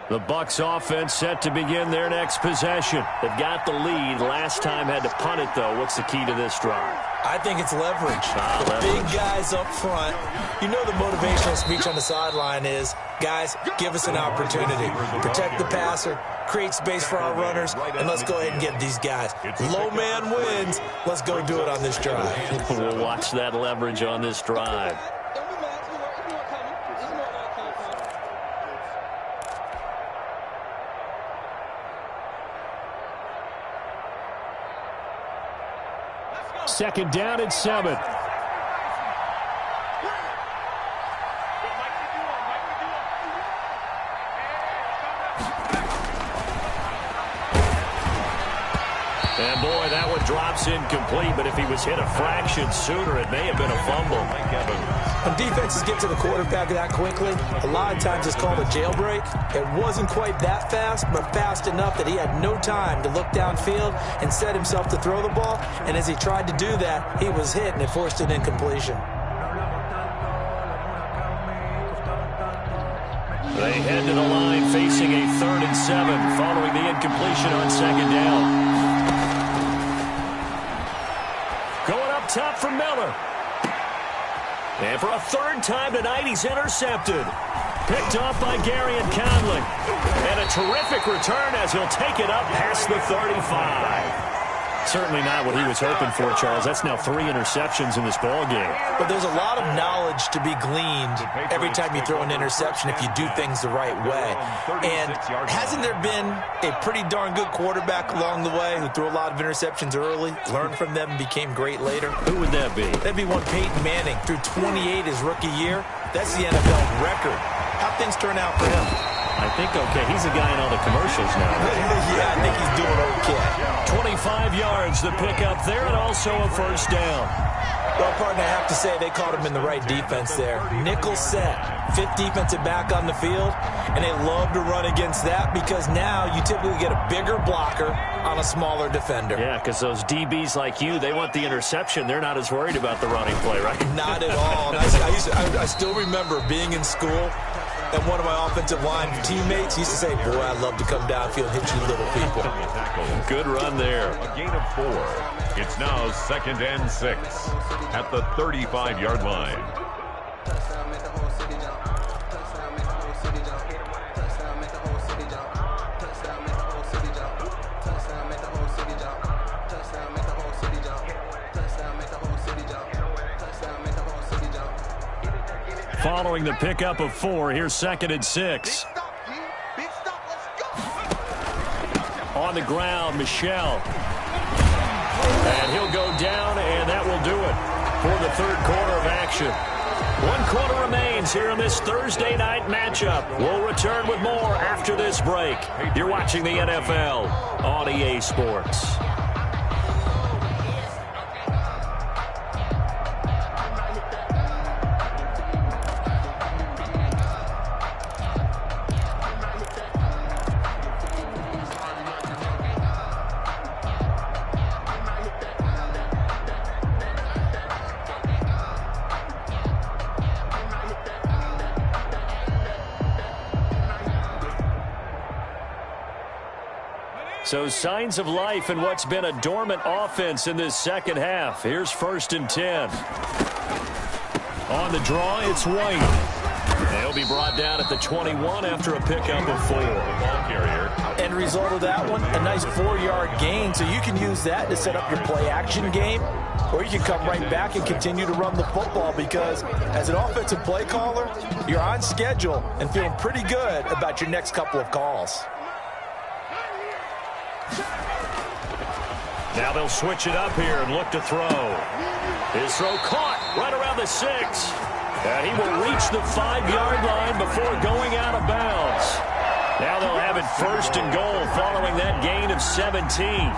The Bucs offense set to begin their next possession. They've got the lead. Last time had to punt it, though. What's the key to this drive? I think it's leverage. Leverage. Big guys up front. You know the motivational speech on the sideline is, guys, give us an opportunity. Protect the passer, create space for our runners, and let's go ahead and get these guys. Low man wins. Let's go do it on this drive. We'll watch that leverage on this drive. second down and 7. And, boy, that one drops incomplete, but if he was hit a fraction sooner, it may have been a fumble. When defenses get to the quarterback that quickly, a lot of times it's called a jailbreak. It wasn't quite that fast, but fast enough that he had no time to look downfield and set himself to throw the ball. And as he tried to do that, he was hit, and it forced an incompletion. They head to the line facing a 3rd and 7 following the incompletion on second down. Going up top for Miller. And for a 3rd time tonight, he's intercepted. Picked off by Gary and Conley. And a terrific return as he'll take it up past the 35. Certainly not what he was hoping for, Charles. That's now 3 interceptions in this ballgame. But there's a lot of knowledge to be gleaned every time you throw an interception if you do things the right way. And hasn't there been a pretty darn good quarterback along the way who threw a lot of interceptions early, learned from them, and became great later? Who would that be? That'd be one Peyton Manning. Threw 28 his rookie year. That's the NFL record. How'd things turn out for him? I think okay. He's a guy in all the commercials now. Yeah, I think he's doing okay. 25 yards the pickup there, and also a 1st down. Well, partner, I have to say they caught him in the right defense there. Nickel set, 5th defensive back on the field, and they love to run against that because now you typically get a bigger blocker on a smaller defender. Yeah, because those DBs like you, they want the interception. They're not as worried about the running play, right? Not at all. And I still remember being in school, and one of my offensive line teammates used to say, boy, I'd love to come downfield and hit you little people. Good run there. A gain of 4. It's now 2nd and 6 at the 35-yard line. Following the pickup of 4, here's 2nd and 6. On the ground, Michel. And he'll go down, and that will do it for the 3rd quarter of action. 1 quarter remains here in this Thursday night matchup. We'll return with more after this break. You're watching the NFL on EA Sports. So signs of life in what's been a dormant offense in this second half. Here's 1st and 10. On the draw, it's White. And he'll be brought down at the 21 after a pickup of 4. Ball carrier. End result of that one, a nice 4-yard gain. So you can use that to set up your play-action game, or you can come right back and continue to run the football because as an offensive play caller, you're on schedule and feeling pretty good about your next couple of calls. Now they'll switch it up here and look to throw. His throw caught right around the 6. And he will reach the 5-yard line before going out of bounds. Now they'll have it 1st and goal following that gain of 17.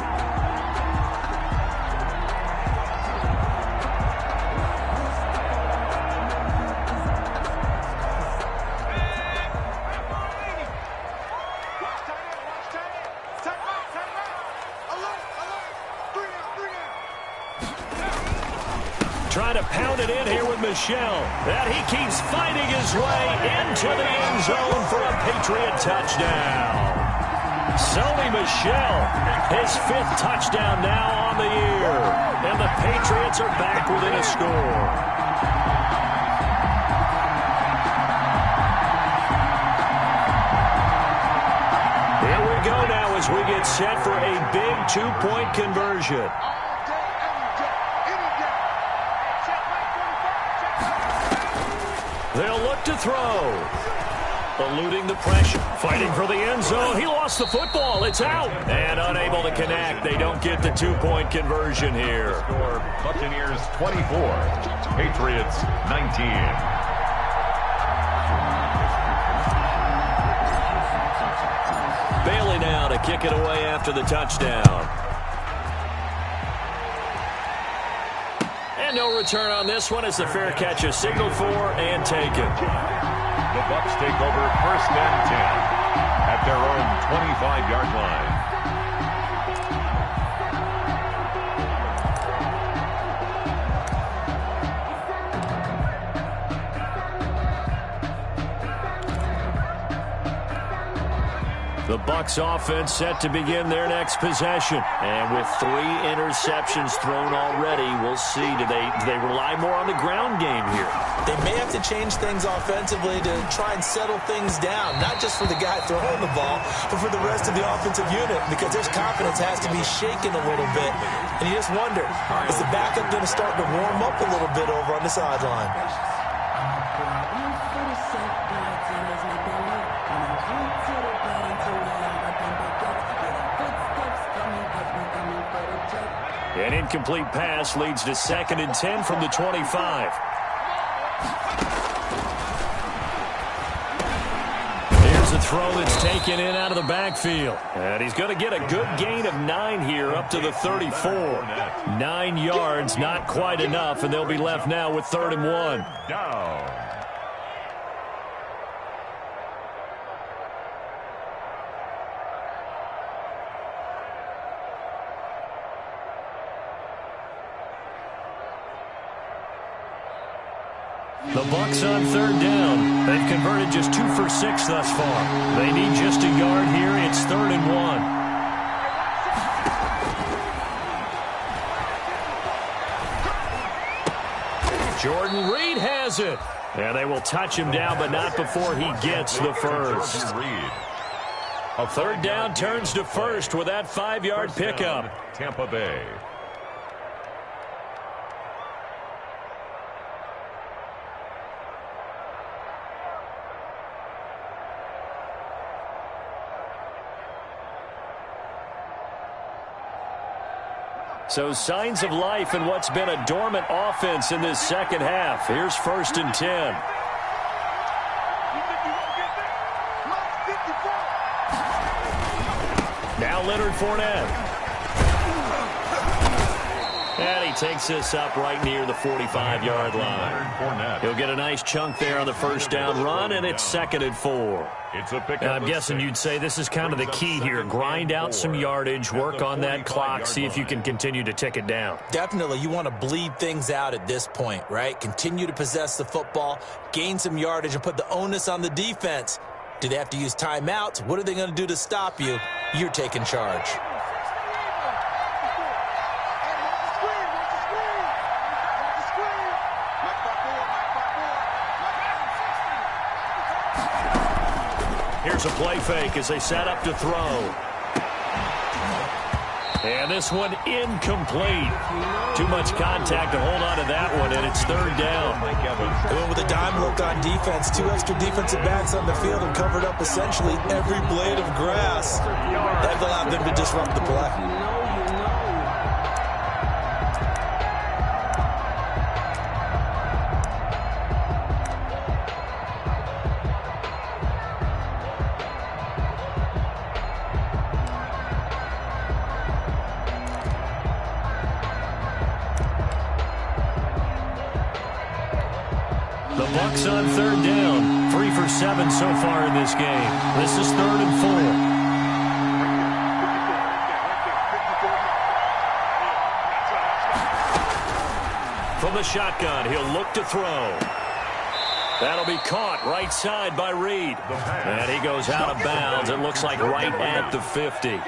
Trying to pound it in here with Michel. And he keeps fighting his way into the end zone for a Patriot touchdown. Sony Michel, his 5th touchdown now on the year. And the Patriots are back within a score. Here we go now as we get set for a big 2-point conversion. They'll look to throw. eluding the pressure, fighting for the end zone. He lost the football. It's out. And unable to connect. They don't get the two-point conversion here. Score, Buccaneers 24, Patriots 19. Bailey now to kick it away after the touchdown. And no return on this one as the fair catch is signaled for and taken. The Bucs take over 1st and 10 at their own 25-yard line. The Bucs offense set to begin their next possession. And with 3 interceptions thrown already, we'll see. Do they rely more on the ground game here? They may have to change things offensively to try and settle things down, not just for the guy throwing the ball, but for the rest of the offensive unit, because their confidence has to be shaken a little bit. And you just wonder, is the backup going to start to warm up a little bit over on the sideline? An incomplete pass leads to 2nd and 10 from the 25. Here's a throw that's taken in out of the backfield. And he's going to get a good gain of 9 here up to the 34. 9 yards, not quite enough, and they'll be left now with 3rd and 1. Down. The Bucs on 3rd down. They've converted just 2 for 6 thus far. They need just a yard here. It's 3rd and 1. Jordan Reed has it. And they will touch him down, but not before he gets the first. A 3rd down turns to 1st with that 5-yard pickup. Tampa Bay. So signs of life in what's been a dormant offense in this second half. Here's 1st and 10. Now Leonard Fournette. And he takes this up right near the 45-yard line. He'll get a nice chunk there on the 1st down run, and it's 2nd and 4. And I'm guessing you'd say this is kind of the key here. Grind out some yardage, work on that clock, see if you can continue to tick it down. Definitely, you want to bleed things out at this point, right? Continue to possess the football, gain some yardage, and put the onus on the defense. Do they have to use timeouts? What are they going to do to stop you? You're taking charge. Here's a play fake as they set up to throw. And this one incomplete. Too much contact to hold on to that one, and it's 3rd down. They went with a dime look on defense. 2 extra defensive backs on the field and covered up essentially every blade of grass. That allowed them to disrupt the play. The Bucs on 3rd down. 3 for 7 so far in this game. This is 3rd and 4. From the shotgun, he'll look to throw. That'll be caught right side by Reed. And he goes out of bounds. It looks like right at the 50.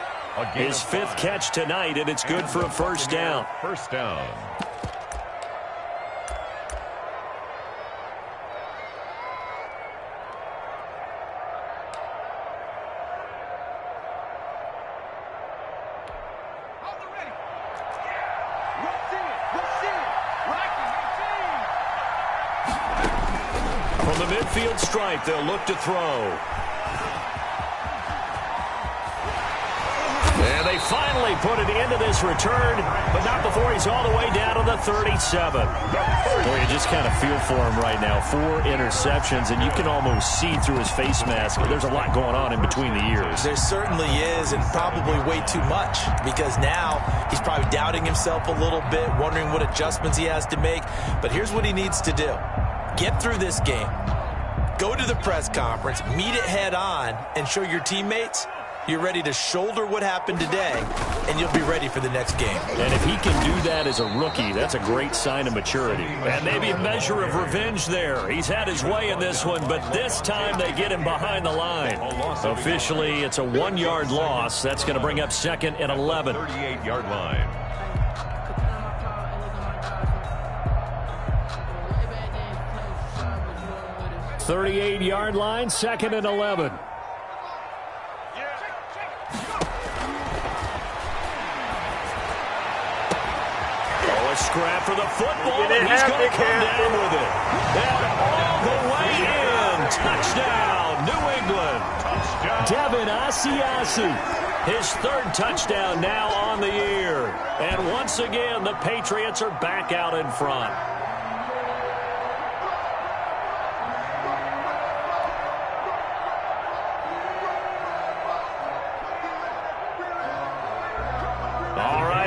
His 5th catch tonight, and it's good for a 1st down. 1st down. From the midfield stripe, they'll look to throw. And they finally put it into this return, but not before he's all the way down to the 37. Boy, you just kind of feel for him right now. 4 interceptions, and you can almost see through his face mask. There's a lot going on in between the ears. There certainly is, and probably way too much, because now he's probably doubting himself a little bit, wondering what adjustments he has to make. But here's what he needs to do. Get through this game. Go to the press conference, meet it head on, and show your teammates you're ready to shoulder what happened today, and you'll be ready for the next game. And if he can do that as a rookie, that's a great sign of maturity. And maybe a measure of revenge there. He's had his way in this one, but this time they get him behind the line. Officially, it's a 1-yard loss. That's going to bring up 2nd and 11. 38-yard line. .38-yard line, 2nd and 11. A scrap for the football, and he's going to come down with it. And all the way in. Touchdown, New England. Devin Asiasi, his 3rd touchdown now on the year. And once again, the Patriots are back out in front.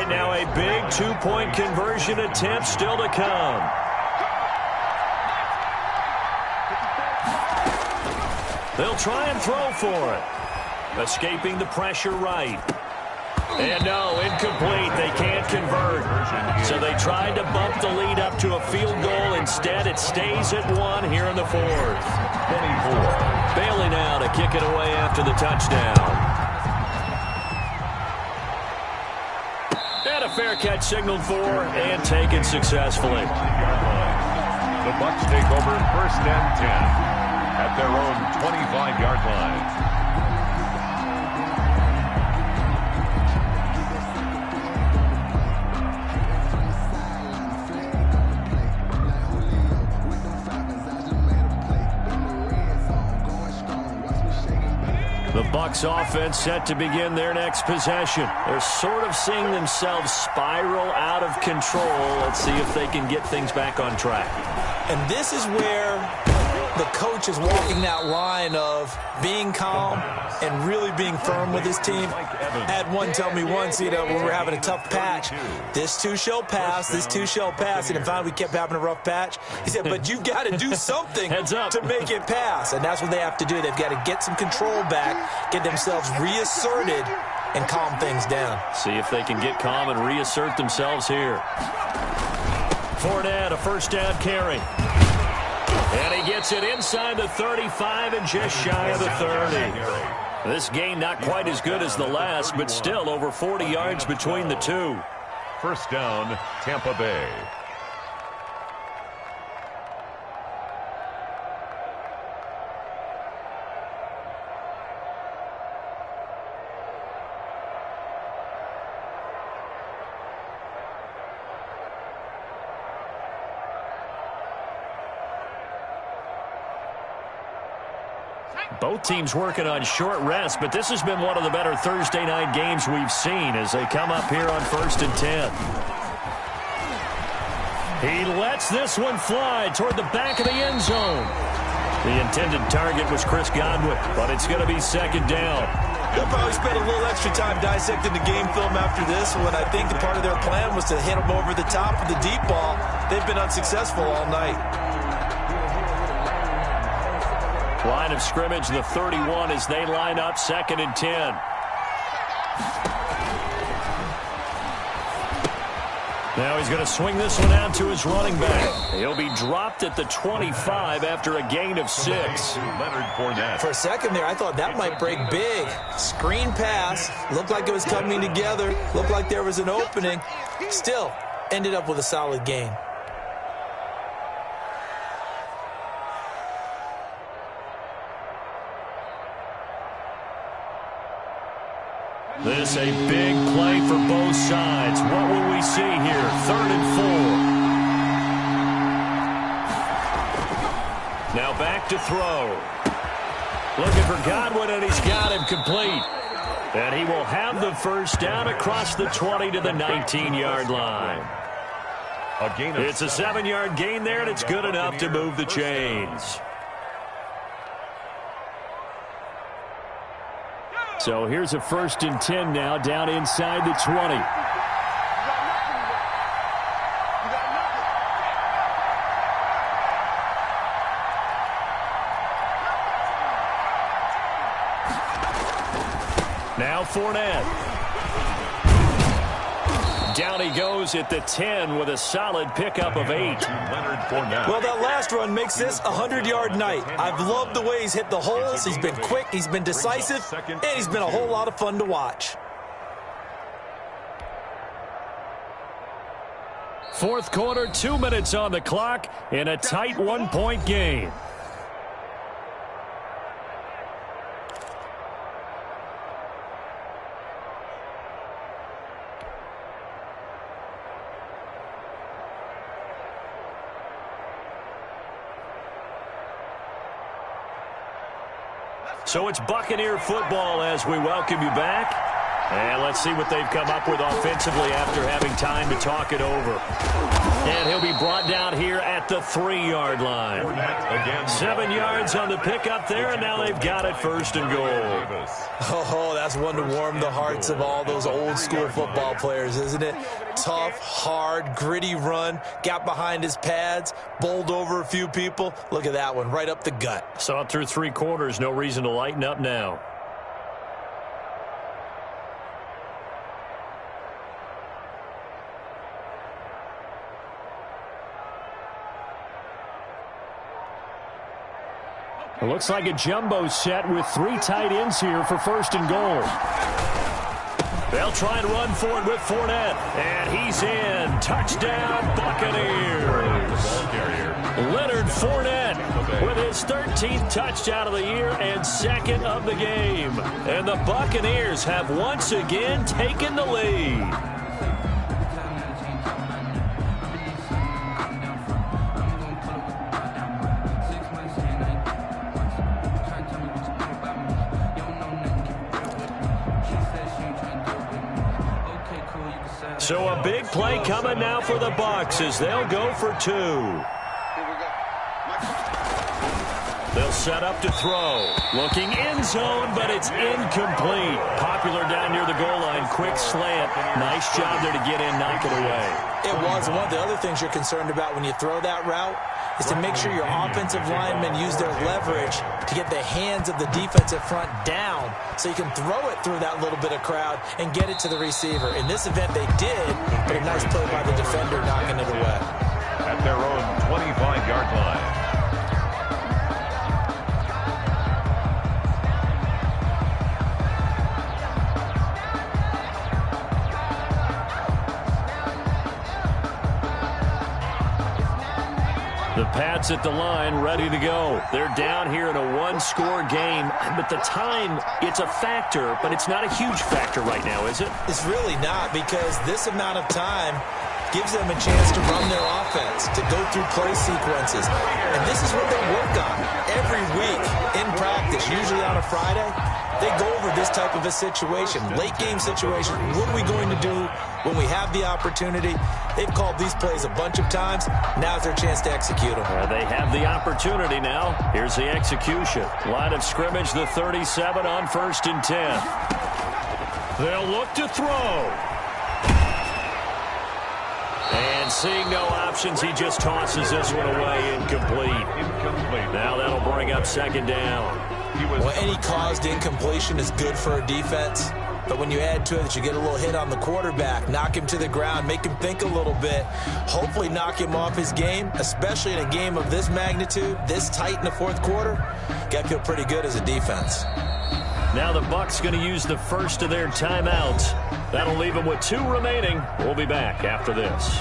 Now a big 2-point conversion attempt still to come. They'll try and throw for it. Escaping the pressure right. And no, incomplete. They can't convert. So they tried to bump the lead up to a field goal. Instead, it stays at 1 here in the 4th. 24. Bailey now to kick it away after the touchdown. Fair catch signaled for and taken successfully. The Bucs take over 1st and 10 at their own 25-yard line. The Bucs offense set to begin their next possession. They're sort of seeing themselves spiral out of control. Let's see if they can get things back on track. And this is where the coach is walking that line of being calm and really being firm with his team. I had one tell me once, when we were having a tough patch, this too shall pass, this too shall pass. And finally we kept having a rough patch. He said, but you've got to do something to make it pass. And that's what they have to do. They've got to get some control back, get themselves reasserted, and calm things down. See if they can get calm and reassert themselves here. Fournette, a 1st down carry. And he gets it inside the 35 and just shy of the 30. This game not quite as good as the last, but still over 40 yards between the two. 1st down, Tampa Bay. Both teams working on short rest, but this has been one of the better Thursday night games we've seen as they come up here on 1st and 10. He lets this one fly toward the back of the end zone. The intended target was Chris Godwin, but it's going to be 2nd down. They'll probably spend a little extra time dissecting the game film after this one. I think the part of their plan was to hit them over the top with the deep ball. They've been unsuccessful all night. Line of scrimmage, the 31 as they line up 2nd and 10. Now he's going to swing this one out to his running back. He'll be dropped at the 25 after a gain of 6. For a second there, I thought that might break big. Screen pass. Looked like it was coming together. Looked like there was an opening. Still, ended up with a solid gain. This a big play for both sides. What will we see here? 3rd and 4. Now back to throw. Looking for Godwin, and he's got him complete. And he will have the first down across the 20 to the 19-yard line. It's a 7-yard gain there, and it's good enough to move the chains. So here's a 1st and 10 now, down inside the 20. Now Fournette. Down he goes at the 10 with a solid pickup of 8. Well, that last run makes this a 100-yard night. I've loved the way he's hit the holes. He's been quick, he's been decisive, and he's been a whole lot of fun to watch. Fourth quarter, 2 minutes on the clock in a tight 1-point game. So it's Buccaneer football as we welcome you back. And let's see what they've come up with offensively after having time to talk it over. And he'll be brought down here at the 3-yard line. 7 yards on the pickup there, and now they've got it 1st and goal. Oh, that's one to warm the hearts of all those old-school football players, isn't it? Tough, hard, gritty run, got behind his pads, bowled over a few people. Look at that one, right up the gut. Saw it through 3 quarters, no reason to lighten up now. It looks like a jumbo set with 3 tight ends here for 1st and goal. They'll try and run for it with Fournette. And he's in. Touchdown, Buccaneers. Leonard Fournette with his 13th touchdown of the year and 2nd of the game. And the Buccaneers have once again taken the lead. So a big play coming now for the Bucs as they'll go for 2. They'll set up to throw. Looking end zone, but it's incomplete. Popular down near the goal line. Quick slant. Nice job there to get in, knock it away. It was. One of the other things you're concerned about when you throw that route is to make sure your offensive linemen use their leverage to get the hands of the defensive front down so you can throw it through that little bit of crowd and get it to the receiver. In this event, they did, but a nice play by the defender knocking it away. At their own 25-yard line. The Pats at the line, ready to go. They're down here in a 1-score game. But the time, it's a factor, but it's not a huge factor right now, is it? It's really not, because this amount of time gives them a chance to run their offense, to go through play sequences. And this is what they work on every week in practice, usually on a Friday. They go over this type of a situation, late-game situation. What are we going to do when we have the opportunity? They've called these plays a bunch of times. Now's their chance to execute them. They have the opportunity now. Here's the execution. Line of scrimmage, the 37 on 1st and 10. They'll look to throw. And seeing no options, he just tosses this one away, incomplete. Now that'll bring up 2nd down. Well, any caused incompletion is good for a defense. But when you add to it that you get a little hit on the quarterback, knock him to the ground, make him think a little bit, hopefully knock him off his game, especially in a game of this magnitude, this tight in the 4th quarter, got to feel pretty good as a defense. Now the Bucs going to use the first of their timeouts. That'll leave them with 2 remaining. We'll be back after this.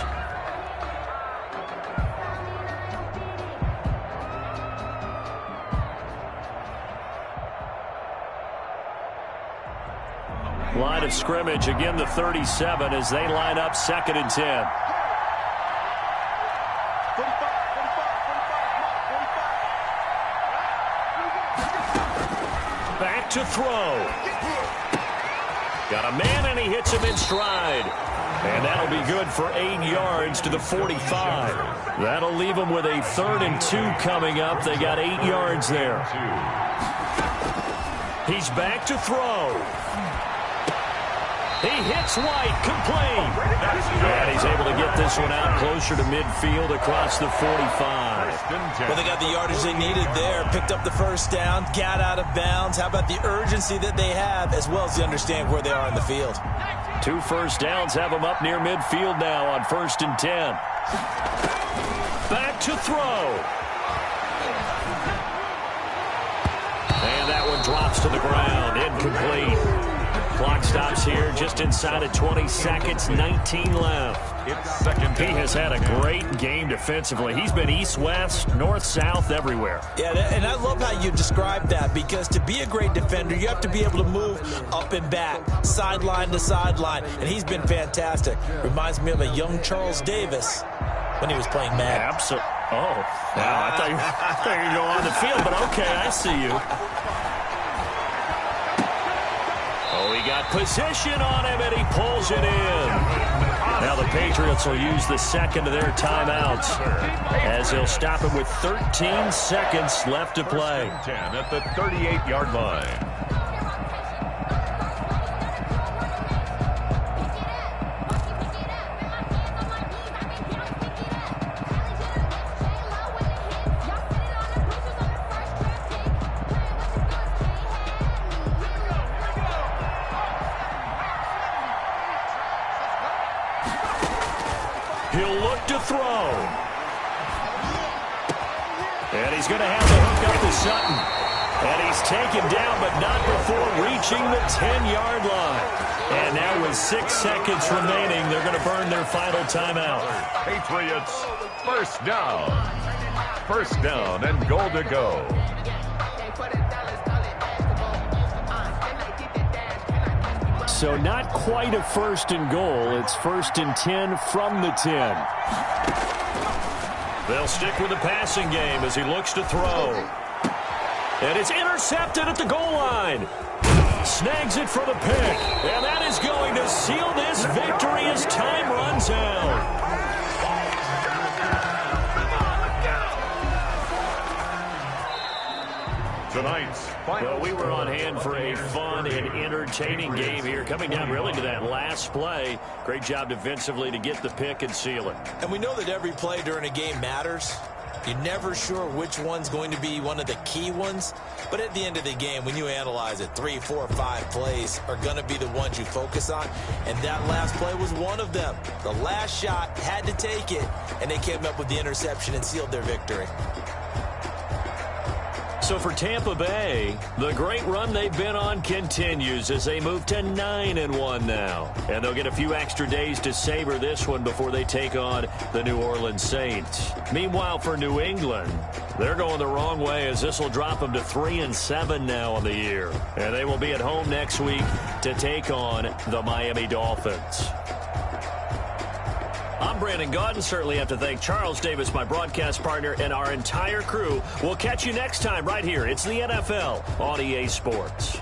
Line of scrimmage, again the 37 as they line up 2nd and 10. to throw. Got a man, and he hits him in stride. And that'll be good for 8 yards to the 45. That'll leave them with a 3rd and 2 coming up. They got 8 yards there. He's back to throw. He hits White, complete. And he's able to get this one out closer to midfield across the 45. Well, they got the yardage they needed there, picked up the first down, got out of bounds. How about the urgency that they have, as well as they understand where they are in the field? 2 first downs have them up near midfield now on 1st and 10. Back to throw. And that one drops to the ground, incomplete. Clock stops here just inside of 20 seconds, 19 left. It's 2nd. He has had a great game defensively. He's been east-west, north-south, everywhere. Yeah, and I love how you described that, because to be a great defender, you have to be able to move up and back, sideline to sideline, and he's been fantastic. Reminds me of a young Charles Davis when he was playing Madden. Absolutely. Oh, wow, I thought you were going to go on the field, but okay, I see you. Oh, he got position on him, and he pulls it in. Now the Patriots will use the second of their timeouts as they'll stop him with 13 seconds left to play. 10 at the 38-yard line. He'll look to throw. And he's going to have to hook up to Sutton. And he's taken down, but not before reaching the 10-yard line. And now with 6 seconds remaining, they're going to burn their final timeout. Patriots, first down. First down and goal to go. So not quite a 1st and goal. It's 1st and 10 from the 10. They'll stick with the passing game as he looks to throw. And it's intercepted at the goal line. Snags it for the pick. And that is going to seal this victory as time runs out. Tonight's final. Well, we were on hand for a fun and entertaining game here, coming down really to that last play. Great job defensively to get the pick and seal it. And we know that every play during a game matters. You're never sure which one's going to be one of the key ones. But at the end of the game, when you analyze it, 3, 4, 5 plays are going to be the ones you focus on. And that last play was one of them. The last shot had to take it, and they came up with the interception and sealed their victory. So for Tampa Bay, the great run they've been on continues as they move to 9-1 now. And they'll get a few extra days to savor this one before they take on the New Orleans Saints. Meanwhile, for New England, they're going the wrong way as this will drop them to 3-7 now on the year. And they will be at home next week to take on the Miami Dolphins. I'm Brandon Gaudin. Certainly have to thank Charles Davis, my broadcast partner, and our entire crew. We'll catch you next time right here. It's the NFL on EA Sports.